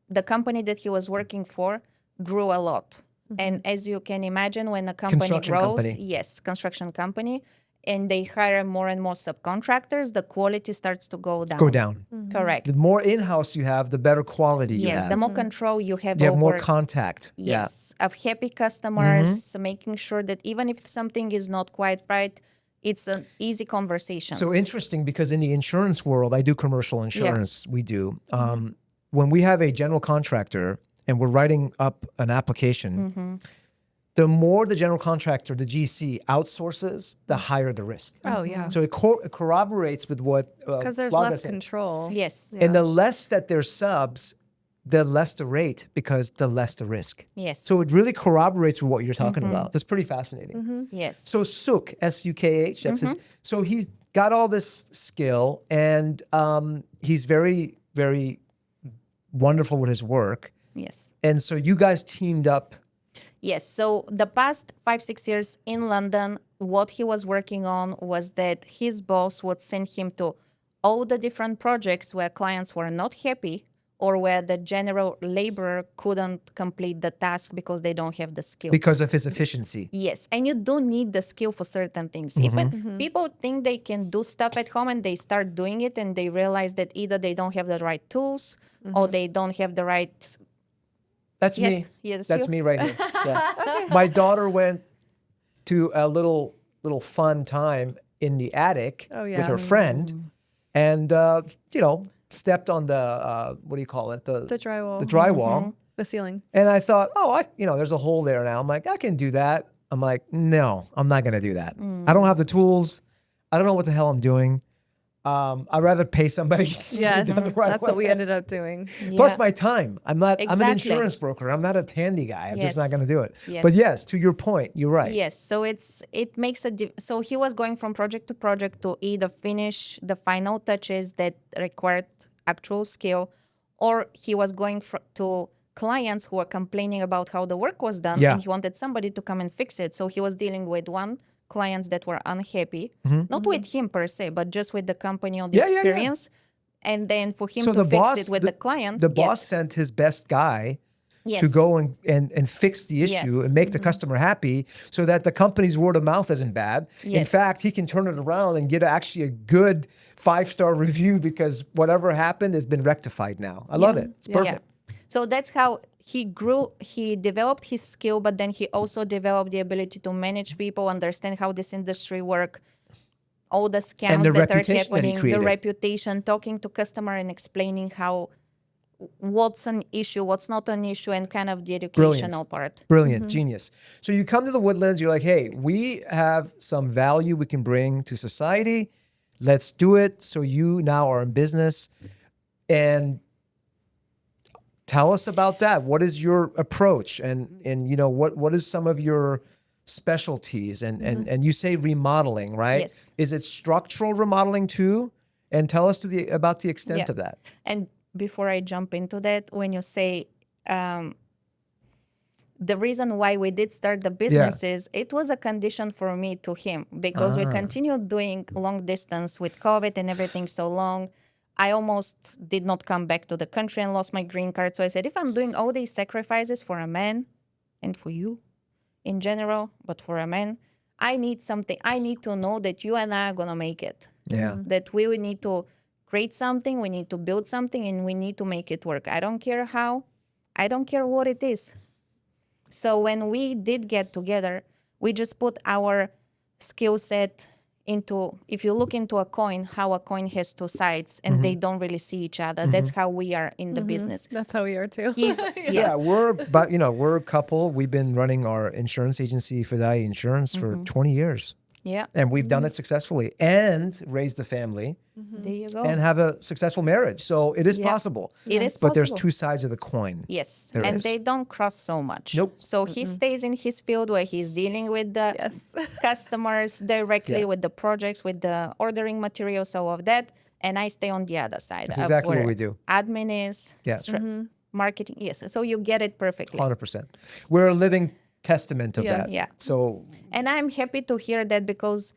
the company that he was working for grew a lot. And as you can imagine, when a company Construction grows, company. yes, construction company, and they hire more and more subcontractors, the quality starts to go down. Go down. Correct. The more in-house you have, the better quality you Yes, have. the more control you have You have over more contact. yes, of happy customers, so making sure that even if something is not quite right, it's an easy conversation. So interesting because in the insurance world, I do commercial insurance. We do. When we have a general contractor and we're writing up an application, the more the general contractor, the GC, outsources, the higher the risk. Oh yeah. So it corroborates with what Because there's Blaga less said. control. yes, And the less that there's subs, the less the rate because the less the risk. yes, So it really corroborates with what you're talking about. That's pretty fascinating. yes, So Suk, S-U-K-H, that's his. So he's got all this skill and he's very, very wonderful with his work. yes. And so you guys teamed up. Yes. So the past 5-6 years in London, what he was working on was that his boss would send him to all the different projects where clients were not happy or where the general laborer couldn't complete the task because they don't have the skill. Because of his efficiency. Yes, and you do need the skill for certain things. Even people think they can do stuff at home and they start doing it and they realize that either they don't have the right tools or they don't have the right. That's Yes, me. yes, That's you. me right here. Yeah. My daughter went to a little fun time in the attic Oh, yeah. with her friend and, stepped on the, what do you call it? The drywall. The drywall. The ceiling. And I thought, there's a hole there now. I'm like, I can do that. I'm like, no, I'm not going to do that. I don't have the tools. I don't know what the hell I'm doing. I'd rather pay somebody to see Yes. it done the right That's what we way. ended up doing. Plus Yeah. my time. I'm an Exactly. insurance broker. I'm not a handy guy. I'm just not Yes. going to do it. Yes. But yes, to your point, you're right. Yes, so it makes so he was going from project to project to either finish the final touches that required actual skill, or he was going to clients who were complaining about how the work was done, Yeah. and he wanted somebody to come and fix it. So he was dealing with clients that were unhappy, not with him per se, but just with the company or the Yeah, yeah, yeah. experience. And then for him So to the fix boss, it with the client, the yes, boss sent his best guy yes, to go and fix the issue Yes. Mm-hmm. and make the customer happy so that the company's word of mouth isn't bad. In Yes. fact, he can turn it around and get actually a good 5-star review because whatever happened has been rectified now. I love it. It's Yeah. perfect. So that's how he grew. He developed his skill, but then he also developed the ability to manage people, understand how this industry work, all the scams the that are reputation that he happening, the created. reputation, talking to customer and explaining how what's an issue, what's not an issue, and kind of the educational part. Brilliant. Genius. So you come to the Woodlands, you're like, hey, we have some value we can bring to society. Let's do it. So you now are in business. And tell us about that. What is your approach? And what is some of your specialties? And you say remodeling, right? Yes. Is it structural remodeling too? And tell us about the extent Yeah. of that. And before I jump into that, when you say the reason why we did start the business is it was a condition for me to him because we continued doing long distance with COVID and everything so long. I almost did not come back to the country and lost my green card. So I said, if I'm doing all these sacrifices for a man and for you in general, but for a man, I need something. I need to know that you and I are going to make it. Yeah. That we will need to create something, we need to build something, and we need to make it work. I don't care how, I don't care what it is. So when we did get together, we just put our skill set into, if you look into a coin, how a coin has two sides and they don't really see each other. That's how we are in the business. That's how we are too. He's, Yeah, we're a couple. We've been running our insurance agency, Fadaie Insurance, for 20 years. yeah, And we've done it successfully and raised a family there you go. and have a successful marriage. So it is possible. It is But there's possible. two sides of the coin. Yes, There and is. they don't cross so much. Nope. So he stays in his field where he's dealing with the customers directly, Yeah. with the projects, with the ordering materials, all of that. And I stay on the other side. That's exactly what where we do. Admin is, Yeah. marketing. Yes, so you get it perfectly. 100%. We're a living testament of Yes. that. Yeah. So And I'm happy to hear that because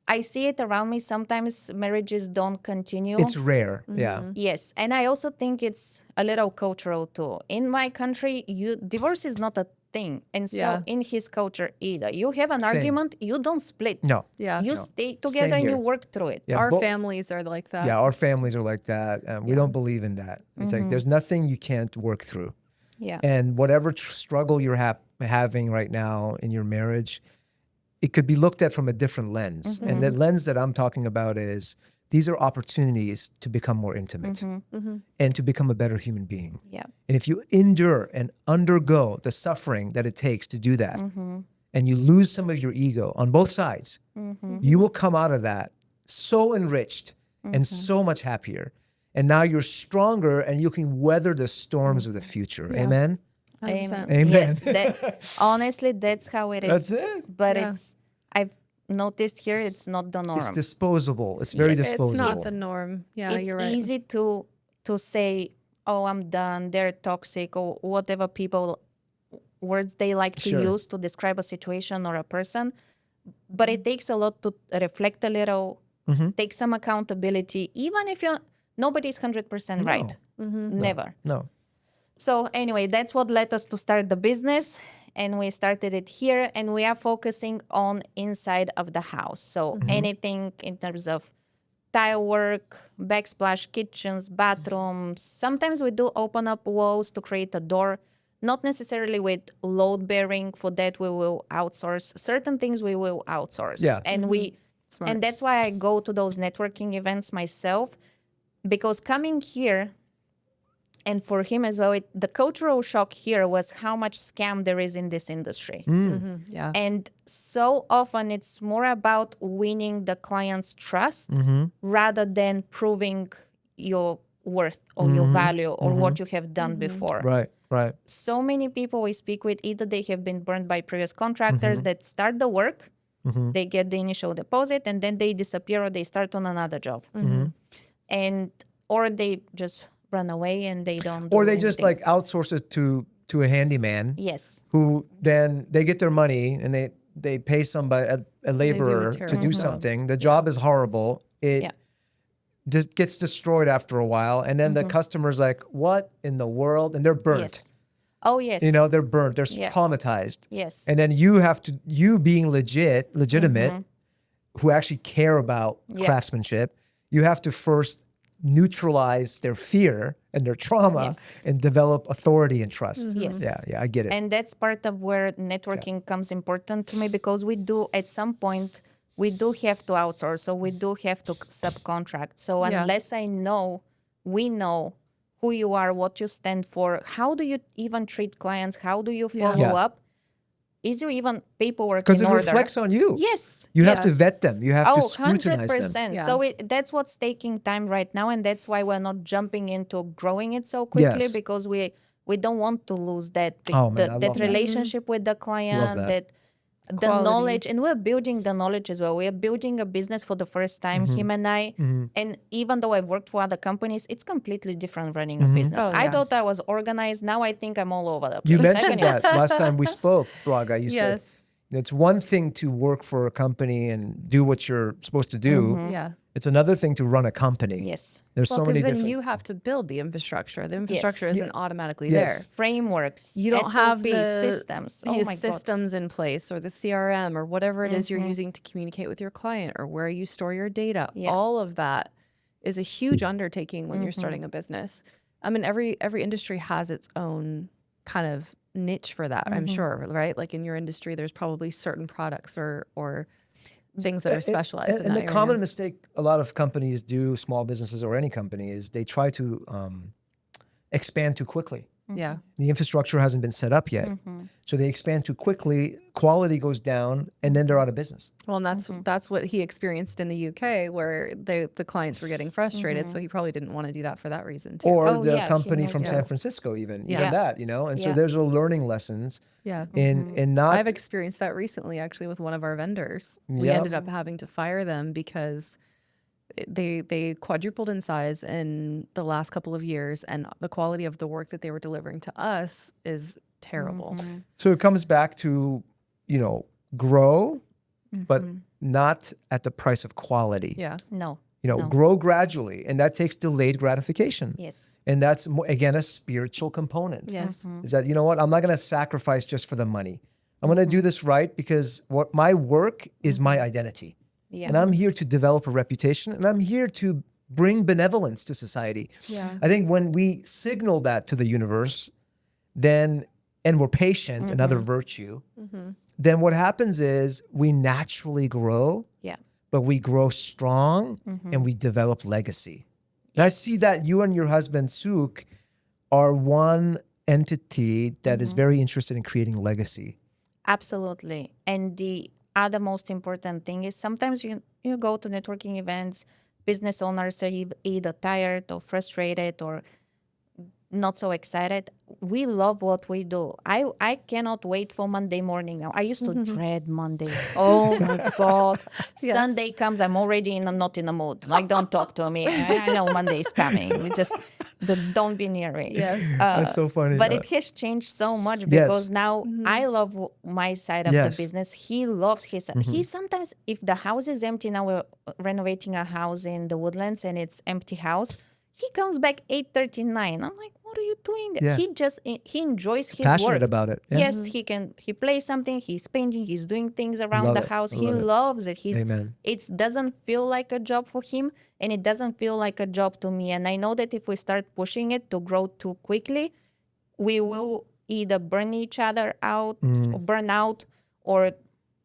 I see it around me. Sometimes marriages don't continue. it's rare. Yeah. Yes, and I also think it's a little cultural too. In my country, divorce is not a thing, and so Yeah. in his culture either. You have an Same. argument, you don't split. No. Yeah. You stay together and you here. work through it. Yeah, Our bo- families are like that. Yeah, our families are like that. And we don't believe in that. It's like there's nothing you can't work through. Yeah, And whatever struggle you're having right now in your marriage, it could be looked at from a different lens. And the lens that I'm talking about is these are opportunities to become more intimate and to become a better human being. yeah, And if you endure and undergo the suffering that it takes to do that, and you lose some of your ego on both sides, you will come out of that so enriched and so much happier. And now you're stronger and you can weather the storms of the future. Amen? 100%. Amen. Yes, honestly, that's how it is. That's it. But Yeah. I've noticed here it's not the norm. It's disposable. It's very Yes. It's disposable. not the norm. Yeah, It's you're right. easy to say, "Oh, I'm done. They're toxic," or whatever words they like to Sure. use to describe a situation or a person. But it takes a lot to reflect a little, take some accountability, even if nobody's 100% right. Never. No. So anyway, that's what led us to start the business, and we started it here, and we are focusing on inside of the house. So anything in terms of tile work, backsplash, kitchens, bathrooms. Sometimes we do open up walls to create a door, not necessarily with load bearing. For that, we will outsource certain things. We will outsource, Yeah. and Smart. and that's why I go to those networking events myself, because coming here. And for him as well, the cultural shock here was how much scam there is in this industry. Yeah. And so often it's more about winning the client's trust rather than proving your worth or your value or what you have done before. Right. Right. So many people we speak with, either they have been burned by previous contractors that start the work, they get the initial deposit, and then they disappear or they start on another job. And or they just run away and they don't do Or they just anything. like outsource it to a handyman Yes. who then they get their money and they pay somebody a laborer to terrible do job. something. The job is horrible. It Yeah. just gets destroyed after a while, and then the customer's like, "What in the world?" And they're burnt. Yes. Oh yes. You know, they're burnt. They're Yeah. traumatized. Yes. And then you being legitimate, who actually care about craftsmanship, you have to first neutralize their fear and their trauma Yes. and develop authority and trust. Yes. Yeah, I get it. And that's part of where networking comes important to me, because we do at some point we do have to outsource, so we do have to subcontract. So Yeah. unless we know who you are, what you stand for, how do you even treat clients, how do you follow Yeah. up? Is your even paperwork Because in it order? reflects on you. Yes. You yes. have to vet them. You have to Oh, scrutinize them. 100%. Yeah. So that's what's taking time right now, and that's why we're not jumping into growing it so quickly, Yes. because we don't want to lose that Oh, man, I love that that. relationship with the client, that. the Quality. knowledge, and we're building the knowledge as well. We're building a business for the first time, him and I. And even though I've worked for other companies, it's completely different running a business. Oh, I yeah. thought I was organized. Now I think I'm all over the place. You I mentioned can- that last time we spoke, Blaga. You said Yes. it's one thing to work for a company and do what you're supposed to do. Yeah. It's another thing to run a company. Yes. There's Well, so many because then different. you have to build the infrastructure. The infrastructure isn't automatically Yes. Frameworks. there. You don't have SOP, the systems. Oh the my God. systems in place, or the CRM, or whatever it is you're using to communicate with your client, or where you store your data. Yeah. All of that is a huge undertaking when you're starting a business. I mean, every industry has its own kind of niche for that. I'm sure, right? Like in your industry, there's probably certain products or things that are specialized in and that the area. common mistake a lot of companies do, small businesses or any company, is they try to expand too quickly. Yeah. The infrastructure hasn't been set up yet. So they expand too quickly, quality goes down, and then they're out of business. Well, and that's what he experienced in the UK, where the clients were getting frustrated. So he probably didn't want to do that for that reason too. Or Oh, the yeah, he company knows from that. San Francisco, even Yeah. that, And so Yeah. there's a learning lessons Yeah. in not. I've experienced that recently, actually, with one of our vendors. We Yep. ended up having to fire them because they quadrupled in size in the last couple of years, and the quality of the work that they were delivering to us is terrible. So it comes back to, grow, but not at the price of quality. Yeah. No. Grow gradually, and that takes delayed gratification. Yes. And that's, again, a spiritual component. Yes. Is that, I'm not going to sacrifice just for the money. I'm going to do this right because what my work is my identity. Yeah. And I'm here to develop a reputation, and I'm here to bring benevolence to society. Yeah. I think when we signal that to the universe, then, and we're patient, another virtue, then what happens is we naturally grow, Yeah. but we grow strong and we develop legacy. And I see that you and your husband, Suk, are one entity that is very interested in creating legacy. Absolutely. And the other most important thing is sometimes you go to networking events, business owners are either tired or frustrated or not so excited. We love what we do. I cannot wait for Monday morning now. I used to dread Monday. Oh my God. Sunday comes, I'm already not in the mood. Like, don't talk to me. I know Monday is coming. We just don't be near me. Yes. That's so funny. But it has changed so much because now I love my side of the business. He loves his. He sometimes, if the house is empty, now we're renovating a house in the Woodlands and it's empty house. He comes back 8:39. I'm like, what are you doing there? Yeah. He enjoys his Passionate work. about it. Yeah. Yes, he plays something. He's painting. He's doing things around Love the it. house. I He love it. loves it. Amen. It doesn't feel like a job for him, and it doesn't feel like a job to me. And I know that if we start pushing it to grow too quickly, we will either burn each other out, or burn out, or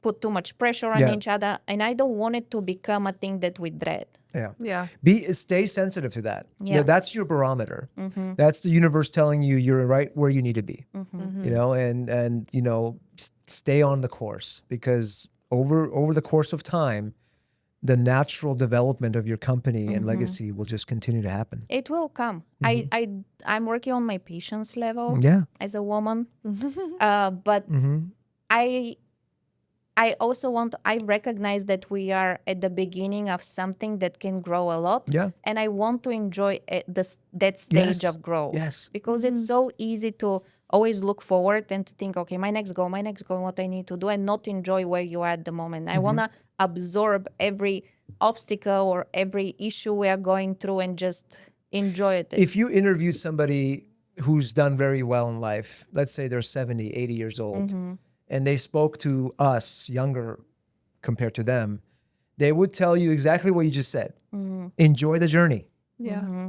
put too much pressure on Yeah. each other. And I don't want it to become a thing that we dread. Yeah. Yeah. Stay sensitive to that. Yeah. That's your barometer. That's the universe telling you you're right where you need to be. And stay on the course, because over the course of time, the natural development of your company and legacy will just continue to happen. It will come. I'm working on my patience level Yeah. as a woman. But I also I recognize that we are at the beginning of something that can grow a lot. Yeah. And I want to enjoy that stage Yes. of growth. Yes. Because it's so easy to always look forward and to think, okay, my next goal, what I need to do, and not enjoy where you are at the moment. I want to absorb every obstacle or every issue we are going through and just enjoy it. If you interviewed somebody who's done very well in life, let's say they're 70, 80 years old, and they spoke to us, younger compared to them, they would tell you exactly what you just said. Enjoy the journey. Yeah.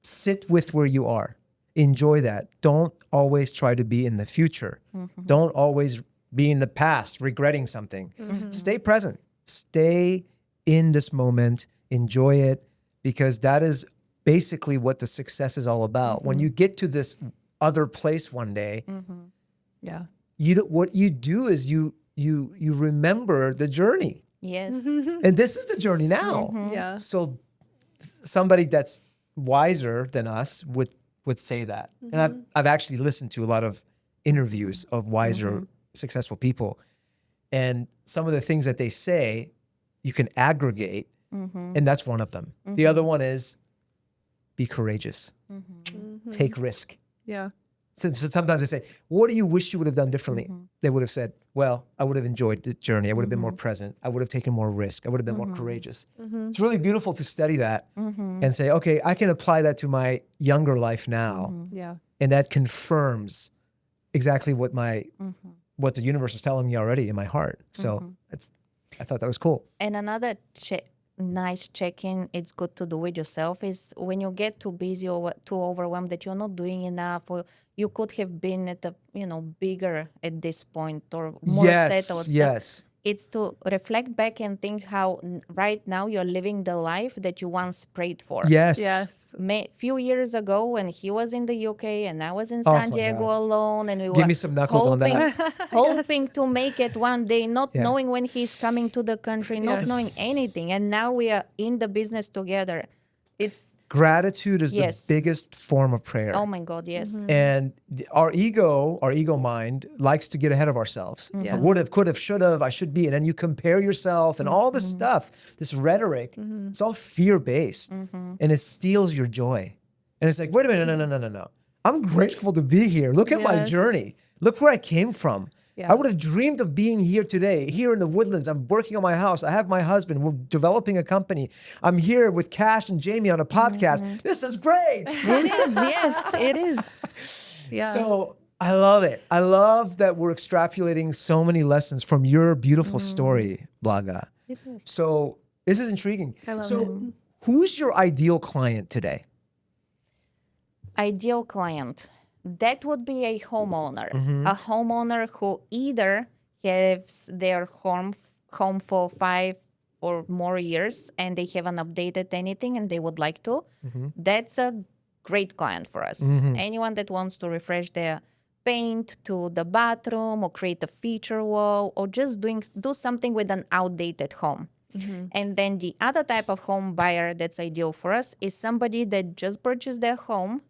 Sit with where you are. Enjoy that. Don't always try to be in the future. Don't always be in the past, regretting something. Stay present. Stay in this moment. Enjoy it, because that is basically what the success is all about. When you get to this other place one day, Yeah. what you do is you remember the journey. Yes. And this is the journey now. Yeah. So somebody that's wiser than us would say that. And I've actually listened to a lot of interviews of wiser, successful people. And some of the things that they say, you can aggregate, and that's one of them. The other one is be courageous. Take risk. Yeah. So sometimes they say, what do you wish you would have done differently? They would have said, well, I would have enjoyed the journey. I would have been more present. I would have taken more risk. I would have been more courageous. It's really beautiful to study that and say, okay, I can apply that to my younger life now. Yeah. And that confirms exactly what the universe is telling me already in my heart. So I thought that was cool. And another nice check-in it's good to do with yourself is when you get too busy or too overwhelmed that you're not doing enough, or you could have been at a bigger at this point or more settled stuff. Yes. it's to reflect back and think how right now you're living the life that you once prayed for. Yes. Yes. Few years ago when he was in the UK and I was in Oh San my Diego God. alone, and we Give were me some knuckles on that. hoping to make it one day, not Yeah. knowing when he's coming to the country, not Yes. knowing anything. And now we are in the business together. It's, Gratitude is Yes. the biggest form of prayer. oh my God, yes. And our ego mind likes to get ahead of ourselves. I Yes. would have, could have, should have, I should be. And then you compare yourself and all this stuff, this rhetoric, it's all fear-based and it steals your joy. And it's like, wait a minute, no. I'm grateful to be here. Look at my Yes. journey. Look where I came from. Yeah. I would have dreamed of being here today, here in the Woodlands. I'm working on my house. I have my husband. We're developing a company. I'm here with Cash and Jamie on a podcast. This is great. It is, yes, it is. Yeah. So I love it. I love that we're extrapolating so many lessons from your beautiful story, Blaga. It is. So this is intriguing. I love so who's your ideal client today? Ideal client, that would be a homeowner. Mm-hmm. A homeowner who either has their home for 5 or more years and they haven't updated anything and they would like to. Mm-hmm. That's a great client for us. Anyone that wants to refresh their paint to the bathroom or create a feature wall or just do something with an outdated home. And then the other type of home buyer that's ideal for us is somebody that just purchased their home,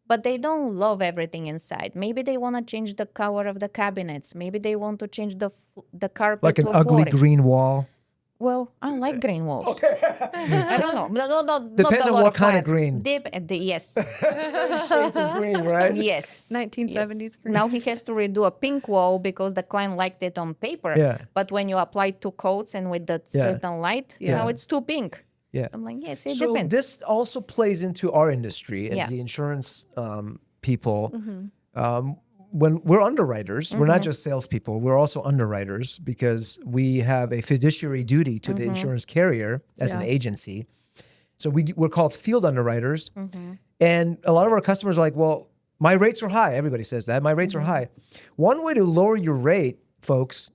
but they don't love everything inside. Maybe they want to change the color of the cabinets. Maybe they want to change the carpet Like an to ugly flooring. green wall? Well, I like green walls. I don't know. Not Depends a on lot what of kind of clients. green. Yes. Shades of green, right? Yes. 1970s Yes. green. Now he has to redo a pink wall because the client liked it on paper. Yeah. But when you apply 2 coats and with that Yeah. certain light, Yeah. now it's too pink. Yeah. I'm like, yes, it So depends. this also plays into our industry as Yeah. the insurance people. When we're underwriters, we're not just salespeople. We're also underwriters because we have a fiduciary duty to the insurance carrier as an Yeah. agency. So we're called field underwriters. And a lot of our customers are like, well, my rates are high. Everybody says that. My rates are high. One way to lower your rate, folks,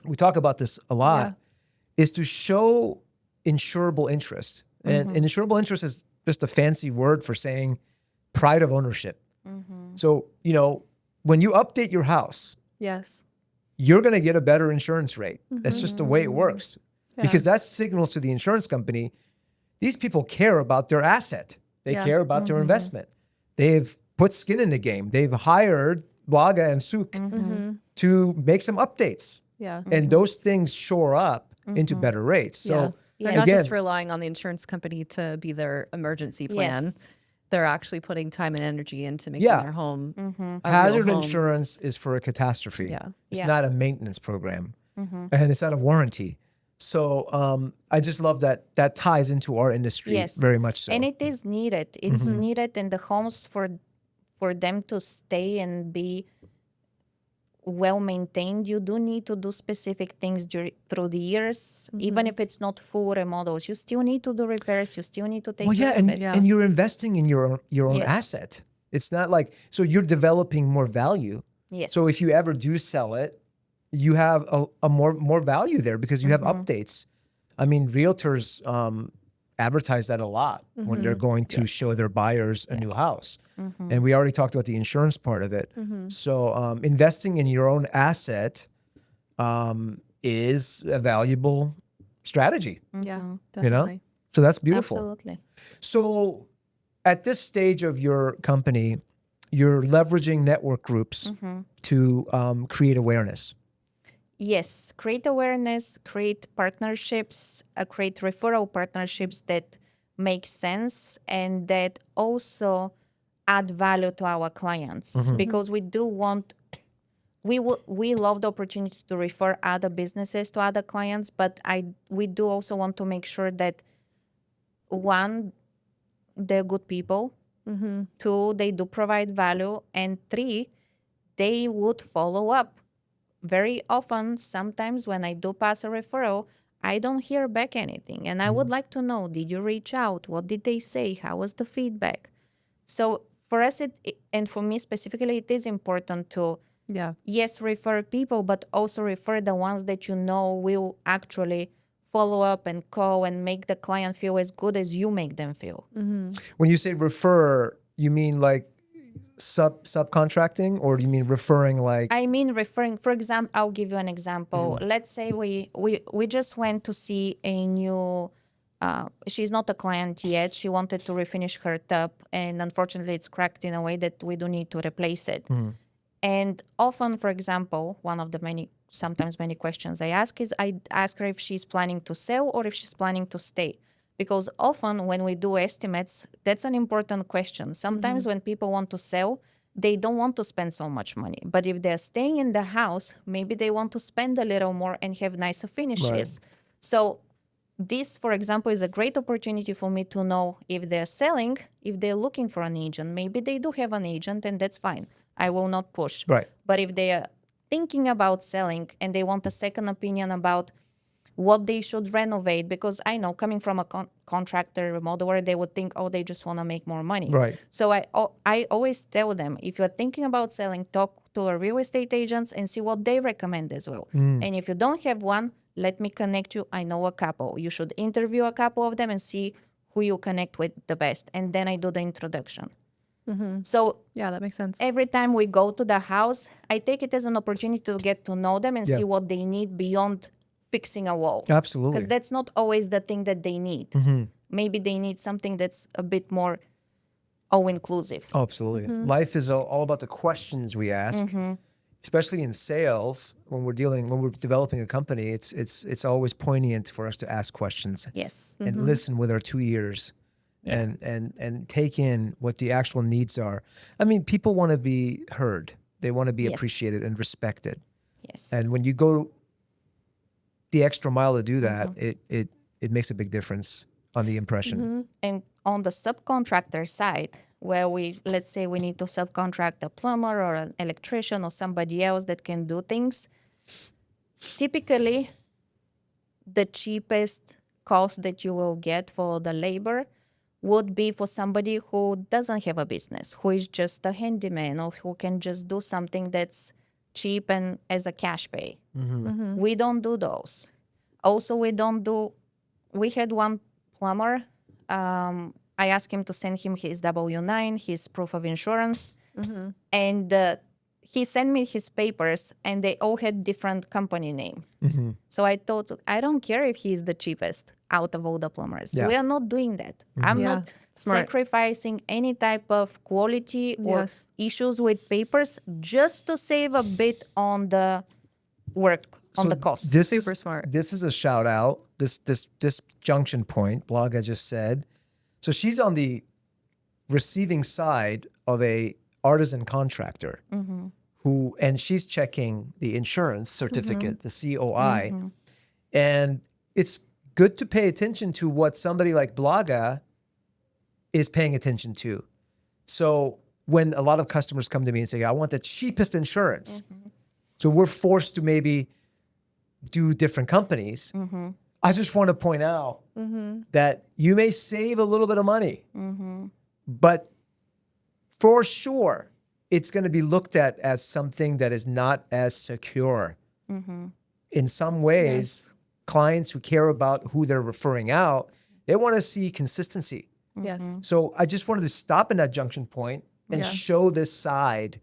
we talk about this a lot, is to show insurable interest. And insurable interest is just a fancy word for saying pride of ownership. So, when you update your house, Yes. you're going to get a better insurance rate. That's just the way it works. Yeah. Because that signals to the insurance company, these people care about their asset. They Yeah. care about their investment. They've put skin in the game. They've hired Blaga and Suk to make some updates. Yeah. And those things shore up into better rates. So Yeah. They're Yes. not again, just relying on the insurance company to be their emergency plan. Yes. They're actually putting time and energy into making Yeah. their home a real hazard home. insurance is for a catastrophe. Yeah. It's Yeah. not a maintenance program. And it's not a warranty. So I just love that ties into our industry Yes. very much so. And it is needed. It's needed in the homes for them to stay and be well maintained. You do need to do specific things through the years, even if it's not full remodels. You still need to do repairs. You still need to take Well, care yeah, of it. and you're investing in your own Yes. asset. It's not like so you're developing more value. Yes. So if you ever do sell it, you have a more value there because you have updates. I mean, realtors advertise that a lot when they're going to show their buyers a new house. And we already talked about the insurance part of it. So investing in your own asset is a valuable strategy. Yeah. You know? Definitely. So that's beautiful. Absolutely. So at this stage of your company, you're leveraging network groups to create awareness. Yes, create awareness, create partnerships, create referral partnerships that make sense and that also add value to our clients because we do want we love the opportunity to refer other businesses to other clients, but we do also want to make sure that 1, they're good people, 2, they do provide value, and 3, they would follow up. Very often, sometimes when I do pass a referral, I don't hear back anything. And I would like to know, did you reach out? What did they say? How was the feedback? So for us, and for me specifically, it is important to Yeah. yes, refer people, but also refer the ones that you know will actually follow up and call and make the client feel as good as you make them feel. When you say refer, you mean like subcontracting, or do you mean referring like? I mean, referring, for example, I'll give you an example. Let's say we just went to see a new, she's not a client yet. She wanted to refinish her tub, and unfortunately, it's cracked in a way that we do need to replace it. And often, for example, one of the sometimes many questions I ask is I ask her if she's planning to sell or if she's planning to stay. Because often when we do estimates, that's an important question. Sometimes when people want to sell, they don't want to spend so much money. But if they're staying in the house, maybe they want to spend a little more and have nicer finishes. So this, for example, is a great opportunity for me to know if they're selling, if they're looking for an agent. Maybe they do have an agent, and that's fine. I will not push. Right. But if they are thinking about selling and they want a second opinion about what they should renovate, because I know coming from a contractor, remodeler, they would think, oh, they just want to make more money. Right. So I always tell them, if you're thinking about selling, talk to a real estate agents and see what they recommend as well. And if you don't have one, let me connect you. I know a couple. You should interview a couple of them and see who you connect with the best. And then I do the introduction. So Yeah, that makes sense. every time we go to the house, I take it as an opportunity to get to know them and Yeah. see what they need beyond fixing a wall. Absolutely. Because that's not always the thing that they need. Maybe they need something that's a bit more all-inclusive. Oh, absolutely. Life is all about the questions we ask, especially in sales. When we're developing a company, it's always poignant for us to ask questions Yes. and listen with our two ears, and take in what the actual needs are. I mean, people want to be heard. They want to be Yes. appreciated and respected. Yes. And when you go the extra mile to do that, it makes a big difference on the impression. And on the subcontractor side, where let's say we need to subcontract a plumber or an electrician or somebody else that can do things, typically the cheapest cost that you will get for the labor would be for somebody who doesn't have a business, who is just a handyman or who can just do something that's cheap and as a cash pay. We don't do those. Also, we had one plumber. I asked him to send him his W-9, his proof of insurance, and he sent me his papers, and they all had different company name. So I thought, I don't care if he's the cheapest out of all the plumbers. Yeah. We are not doing that. I'm Yeah, not smart. sacrificing any type of quality or Yes. issues with papers just to save a bit on the work, on the cost. Super smart. This is a shout out. This junction point, Blaga just said. So she's on the receiving side of a artisan contractor and she's checking the insurance certificate, the COI. And it's good to pay attention to what somebody like Blaga is paying attention to. So when a lot of customers come to me and say, I want the cheapest insurance. So we're forced to maybe do different companies. I just want to point out that you may save a little bit of money, but for sure, it's going to be looked at as something that is not as secure. In some ways, clients who care about who they're referring out, they want to see consistency. Yes. So I just wanted to stop in that junction point and Yeah. show this side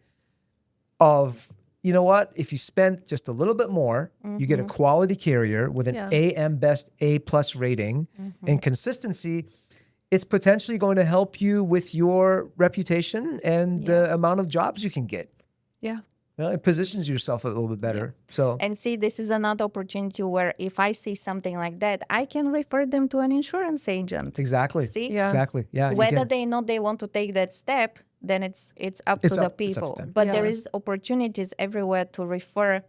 of, you know what, if you spend just a little bit more, you get a quality carrier with an Yeah. AM Best A+ rating and consistency. It's potentially going to help you with your reputation and the amount of jobs you can get. Yeah. You know, it positions yourself a little bit better. So And see, this is another opportunity where if I see something like that, I can refer them to an insurance agent. exactly. See? Yeah. Exactly. Yeah. you Whether can. they know they want to take that step, then it's up It's to up- the it's up to people. them. But there Yeah. is opportunities everywhere to refer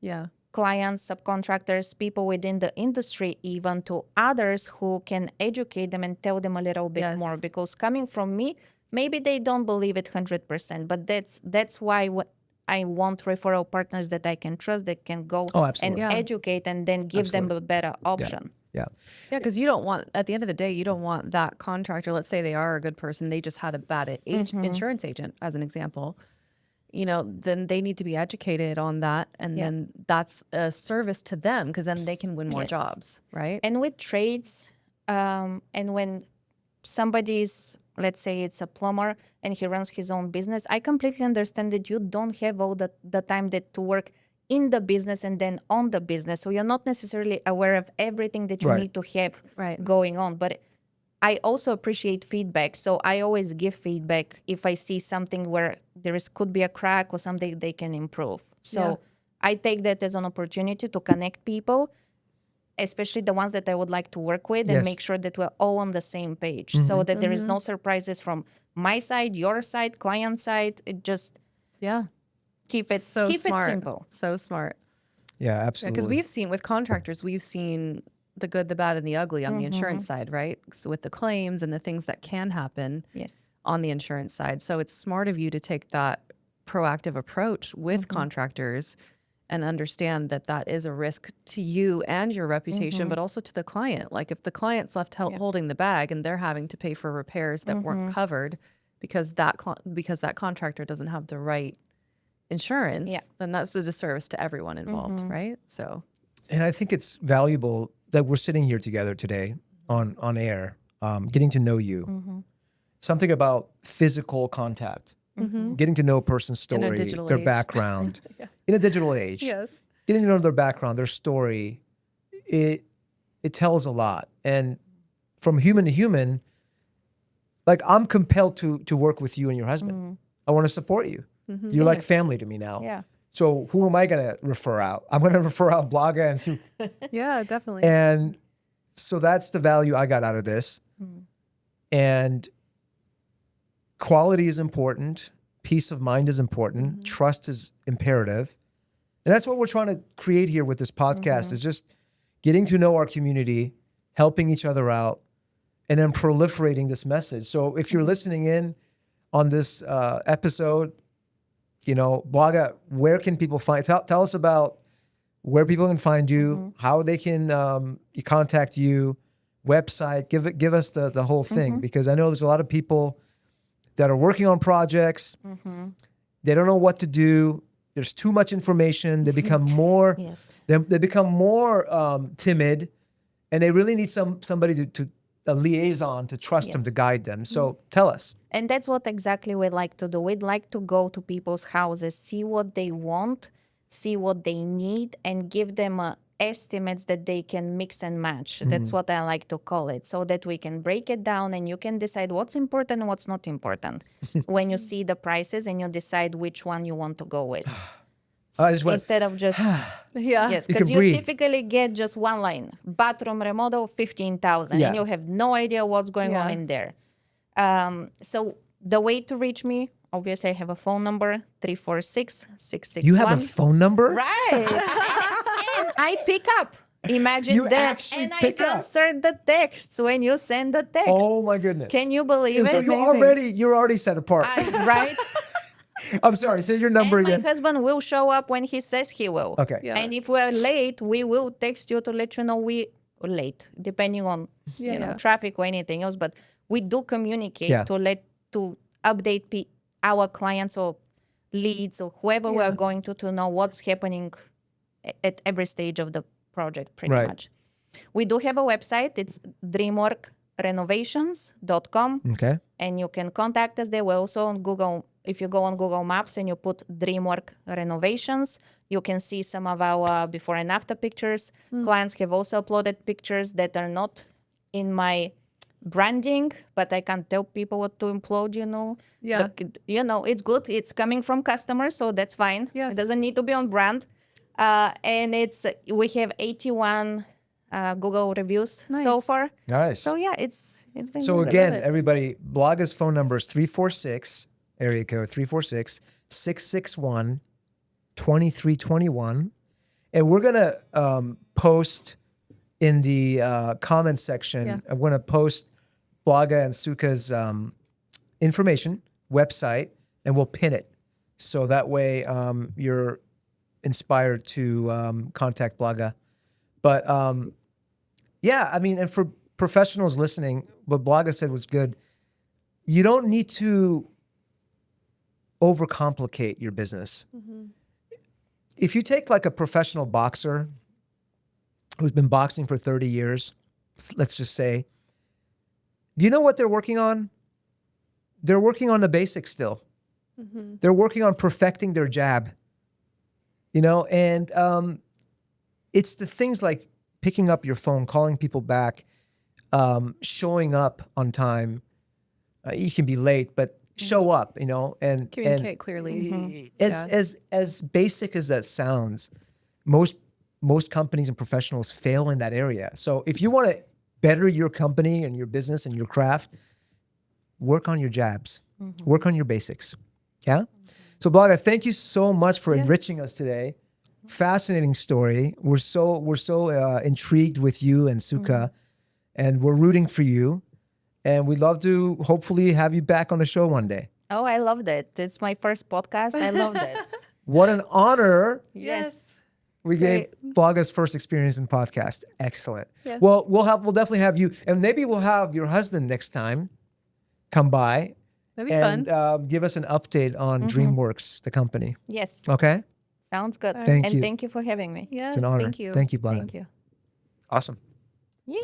Yeah. clients, subcontractors, people within the industry, even to others who can educate them and tell them a little bit Yes. more. Because coming from me, maybe they don't believe it 100%, but that's why I want referral partners that I can trust, that can go Oh, and absolutely. Yeah. educate and then give them a better option. Yeah. Yeah, because you don't want, at the end of the day, you don't want that contractor, let's say they are a good person, they just had a bad insurance agent, as an example. then they need to be educated on that. And then that's a service to them because then they can win more jobs, right? And with trades, and when somebody's, let's say it's a plumber and he runs his own business, I completely understand that you don't have all the time that to work in the business and then on the business. So you're not necessarily aware of everything that you need to have going on. But I also appreciate feedback. So I always give feedback if I see something where could be a crack or something they can improve. So I take that as an opportunity to connect people, especially the ones that I would like to work with, and make sure that we're all on the same page so that there is no surprises from my side, your side, client side. It just keep it simple. So smart. Yeah, absolutely. Because we've seen with contractors, we've seen the good, the bad, and the ugly on the insurance side, right? So with the claims and the things that can happen on the insurance side. So it's smart of you to take that proactive approach with contractors and understand that that is a risk to you and your reputation, but also to the client. Like if the client's left holding the bag and they're having to pay for repairs that weren't covered because that contractor doesn't have the right insurance, then that's a disservice to everyone involved, right? So, and I think it's valuable that we're sitting here together today on air, getting to know you. Something about physical contact, getting to know a person's story, their background. In a digital age, getting to know their background, their story, it tells a lot. And from human to human, like I'm compelled to work with you and your husband. I want to support you. You're like family to me now. Yeah. So who am I going to refer out? I'm going to refer out Blaga and Sue. Yeah, definitely. And so that's the value I got out of this. And quality is important. Peace of mind is important. Trust is imperative. And that's what we're trying to create here with this podcast is just getting to know our community, helping each other out, and then proliferating this message. So if you're listening in on this episode, Blaga, where can people find? Tell us about where people can find you, how they can contact you, website. Give us the whole thing, because I know there's a lot of people that are working on projects. They don't know what to do. There's too much information. They become more. They become more timid, and they really need somebody to a liaison to trust them, to guide them. So tell us. And that's what exactly we like to do. We'd like to go to people's houses, see what they want, see what they need, and give them estimates that they can mix and match. That's what I like to call it, so that we can break it down and you can decide what's important and what's not important when you see the prices and you decide which one you want to go with. Instead of just because you typically get just one line: bathroom remodel, 15,000, and you have no idea what's going on in there. So the way to reach me, obviously, I have a phone number: 346-661. You have a phone number, right? And I pick up. Imagine you that, and I answer the texts when you send the text. Oh my goodness! Can you believe so it? You're already set apart, right? I'm sorry, say your number and again. My husband will show up when he says he will. Okay. Yeah. And if we're late, we will text you to let you know we're late, depending on traffic or anything else. But we do communicate to update our clients or leads or whoever we are going to know what's happening at every stage of the project, pretty much. We do have a website. It's dreamworkrenovations.com. Okay. And you can contact us there. We're also on Google. If you go on Google Maps and you put Dream Work Renovations, you can see some of our before and after pictures. Clients have also uploaded pictures that are not in my branding, but I can't tell people what to upload, it's good. It's coming from customers, so that's fine. It doesn't need to be on brand. And we have 81 Google reviews so far. Nice. So it's been so good. Again, everybody, Blaga's phone number is 346 area code 346-661-2321, and we're gonna post in the comments section. I'm gonna post Blaga and Suka's information, website, and we'll pin it so that way you're inspired to contact Blaga. But and for professionals listening, what Blaga said was good. You don't need to overcomplicate your business. If you take like a professional boxer who's been boxing for 30 years, let's just say, do you know what they're working on? They're working on the basics still. They're working on perfecting their jab, and it's the things like picking up your phone, calling people back, showing up on time. You can be late, but show up, and Communicate clearly. As basic as that sounds, most companies and professionals fail in that area. So if you want to better your company and your business and your craft, work on your jabs, work on your basics. Yeah. So Blaga, thank you so much for enriching us today. Fascinating story. We're so intrigued with you and Suka, and we're rooting for you. And we'd love to hopefully have you back on the show one day. Oh, I loved it. It's my first podcast. I loved it. What an honor. Yes. We gave Blaga's first experience in podcast. Excellent. Yes. Well, we'll definitely have you, and maybe we'll have your husband next time come by. That'd be and fun. give us an update on DreamWorks, the company. Yes. Okay. Sounds good. Thank you. Thank you for having me. Yes. It's an honor. Thank you. Thank you, Blaga. Thank you. Awesome. Yay.